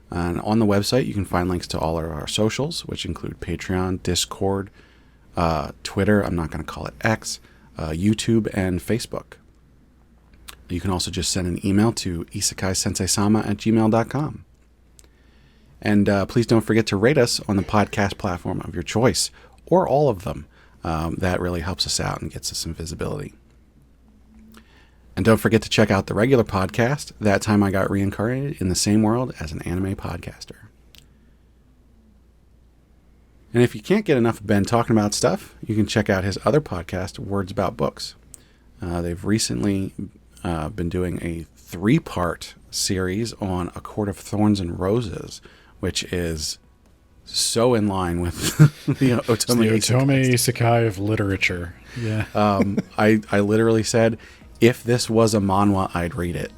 And on the website, you can find links to all of our socials, which include Patreon, Discord, Twitter, I'm not going to call it X, YouTube, and Facebook. You can also just send an email to Isekai Sensei-Sama at gmail.com. And please don't forget to rate us on the podcast platform of your choice, or all of them. That really helps us out and gets us some visibility. And don't forget to check out the regular podcast, That Time I Got Reincarnated in the Same World as an Anime Podcaster. And if you can't get enough of Ben talking about stuff, you can check out his other podcast, Words About Books. They've recently been doing a 3-part series on A Court of Thorns and Roses, which is so in line with the Otome Isekai of literature. Yeah. I literally said, if this was a manhwa, I'd read it.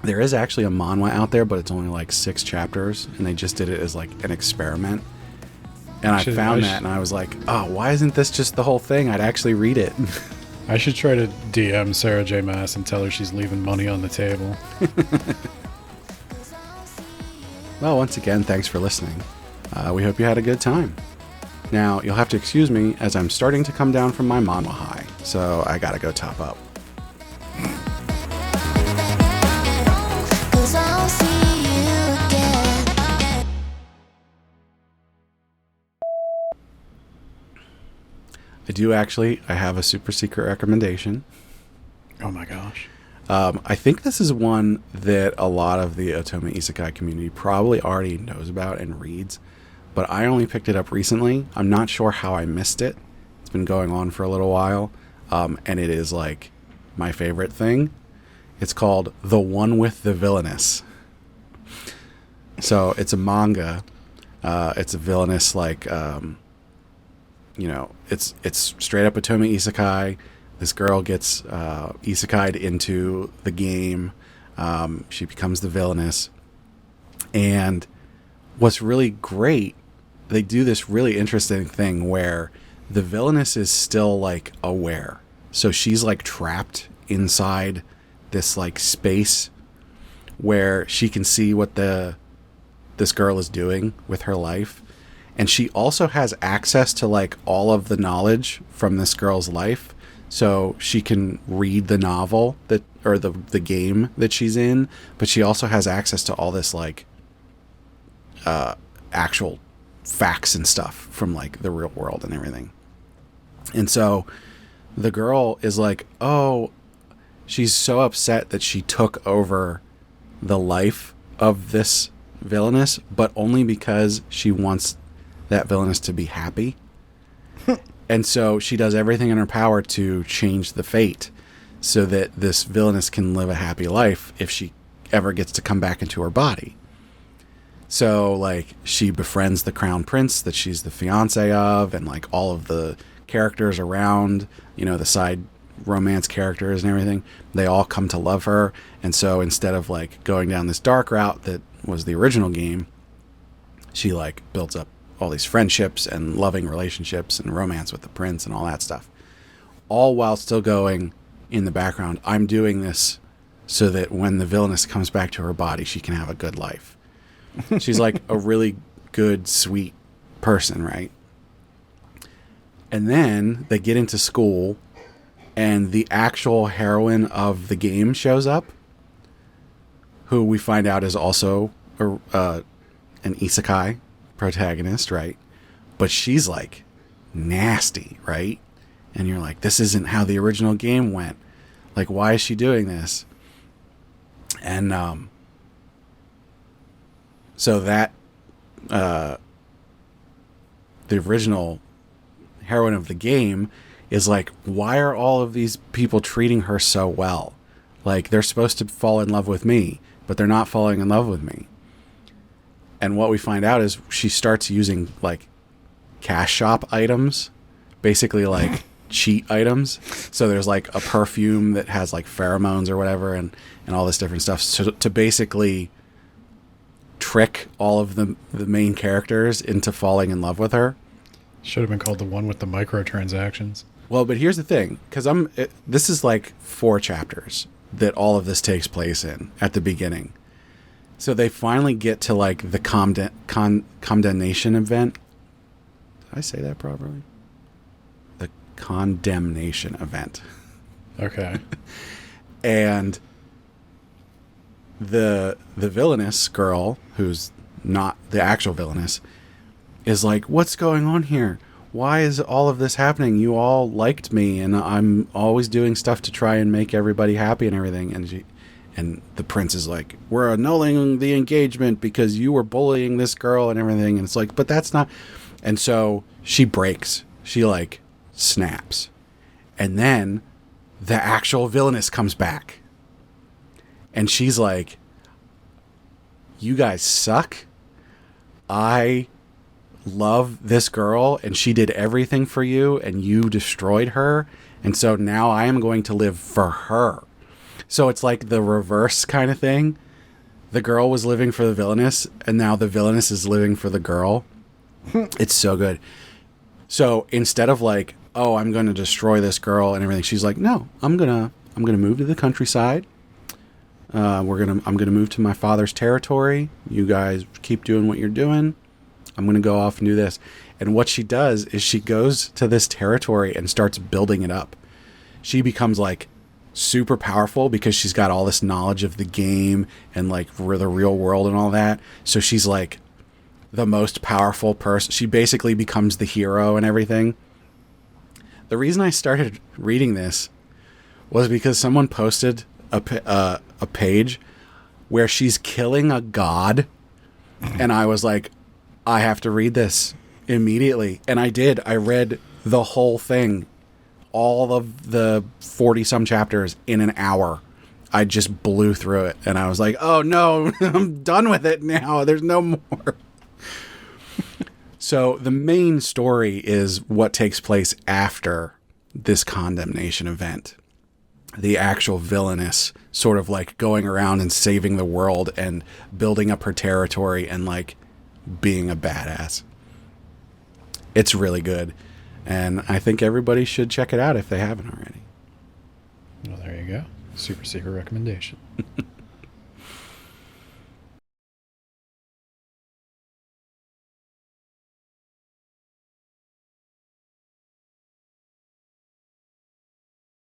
There is actually a manhwa out there, but it's only like 6 chapters, and they just did it as like an experiment. And I found that, and I was like, oh, why isn't this just the whole thing? I'd actually read it. I should try to DM Sarah J. Maas and tell her she's leaving money on the table. Well, once again, thanks for listening. We hope you had a good time. Now, you'll have to excuse me as I'm starting to come down from my manhwa high, so I gotta go top up. I have a super secret recommendation. Oh my gosh. I think this is one that a lot of the Otome Isekai community probably already knows about and reads, but I only picked it up recently. I'm not sure how I missed it. It's been going on for a little while, and it is like my favorite thing. It's called The One with the Villainess. So it's a manga. It's a villainous, like, it's straight up Otome Isekai. This girl gets isekai'd into the game. She becomes the villainess. And what's really great, they do this really interesting thing where the villainess is still, like, aware. So she's, like, trapped inside this, like, space where she can see what this girl is doing with her life. And she also has access to, like, all of the knowledge from this girl's life. So she can read the novel or the game that she's in, but she also has access to all this, like, actual facts and stuff from, like, the real world and everything. And so the girl is like, oh, she's so upset that she took over the life of this villainess, but only because she wants that villainess to be happy. And so she does everything in her power to change the fate so that this villainess can live a happy life if she ever gets to come back into her body. So, like, she befriends the crown prince that she's the fiance of, and, like, all of the characters around, the side romance characters and everything, they all come to love her. And so instead of, like, going down this dark route that was the original game, she, like, builds up all these friendships and loving relationships and romance with the prince and all that stuff. All while still going in the background, I'm doing this so that when the villainess comes back to her body, she can have a good life. She's like a really good, sweet person, right? And then they get into school, and the actual heroine of the game shows up, who we find out is also an isekai protagonist, right? But she's like nasty, right? And you're like, this isn't how the original game went. Like, why is she doing this? And so that the original heroine of the game is like, why are all of these people treating her so well? Like, they're supposed to fall in love with me, but they're not falling in love with me. And what we find out is she starts using like cash shop items, basically like cheat items. So there's like a perfume that has like pheromones or whatever, and all this different stuff, so to basically trick all of the main characters into falling in love with her. Should have been called the one with the microtransactions. Well, but here's the thing, because this is like 4 chapters that all of this takes place in at the beginning. So they finally get to like the condemnation event. Did I say that properly? The condemnation event. Okay. And the villainous girl, who's not the actual villainous, is like, what's going on here? Why is all of this happening? You all liked me, and I'm always doing stuff to try and make everybody happy and everything. And the prince is like, we're annulling the engagement because you were bullying this girl and everything. And it's like, but that's not. And so she breaks. She like snaps. And then the actual villainess comes back. And she's like, you guys suck. I love this girl, and she did everything for you, and you destroyed her. And so now I am going to live for her. So it's like the reverse kind of thing. The girl was living for the villainess, and now the villainess is living for the girl. It's so good. So instead of like, oh, I'm going to destroy this girl and everything, she's like, no, I'm gonna move to the countryside. I'm gonna move to my father's territory. You guys keep doing what you're doing. I'm gonna go off and do this. And what she does is she goes to this territory and starts building it up. She becomes like super powerful because she's got all this knowledge of the game and like the real world and all that. So she's like the most powerful person. She basically becomes the hero and everything. The reason I started reading this was because someone posted a page where she's killing a god, and I was like, I have to read this immediately. And I did. I read the whole thing, all of the 40 some chapters in an hour. I just blew through it, and I was like, oh no, I'm done with it now. There's no more. So the main story is what takes place after this condemnation event. The actual villainess sort of like going around and saving the world and building up her territory and like being a badass. It's really good. And I think everybody should check it out if they haven't already. Well, there you go. Super secret recommendation.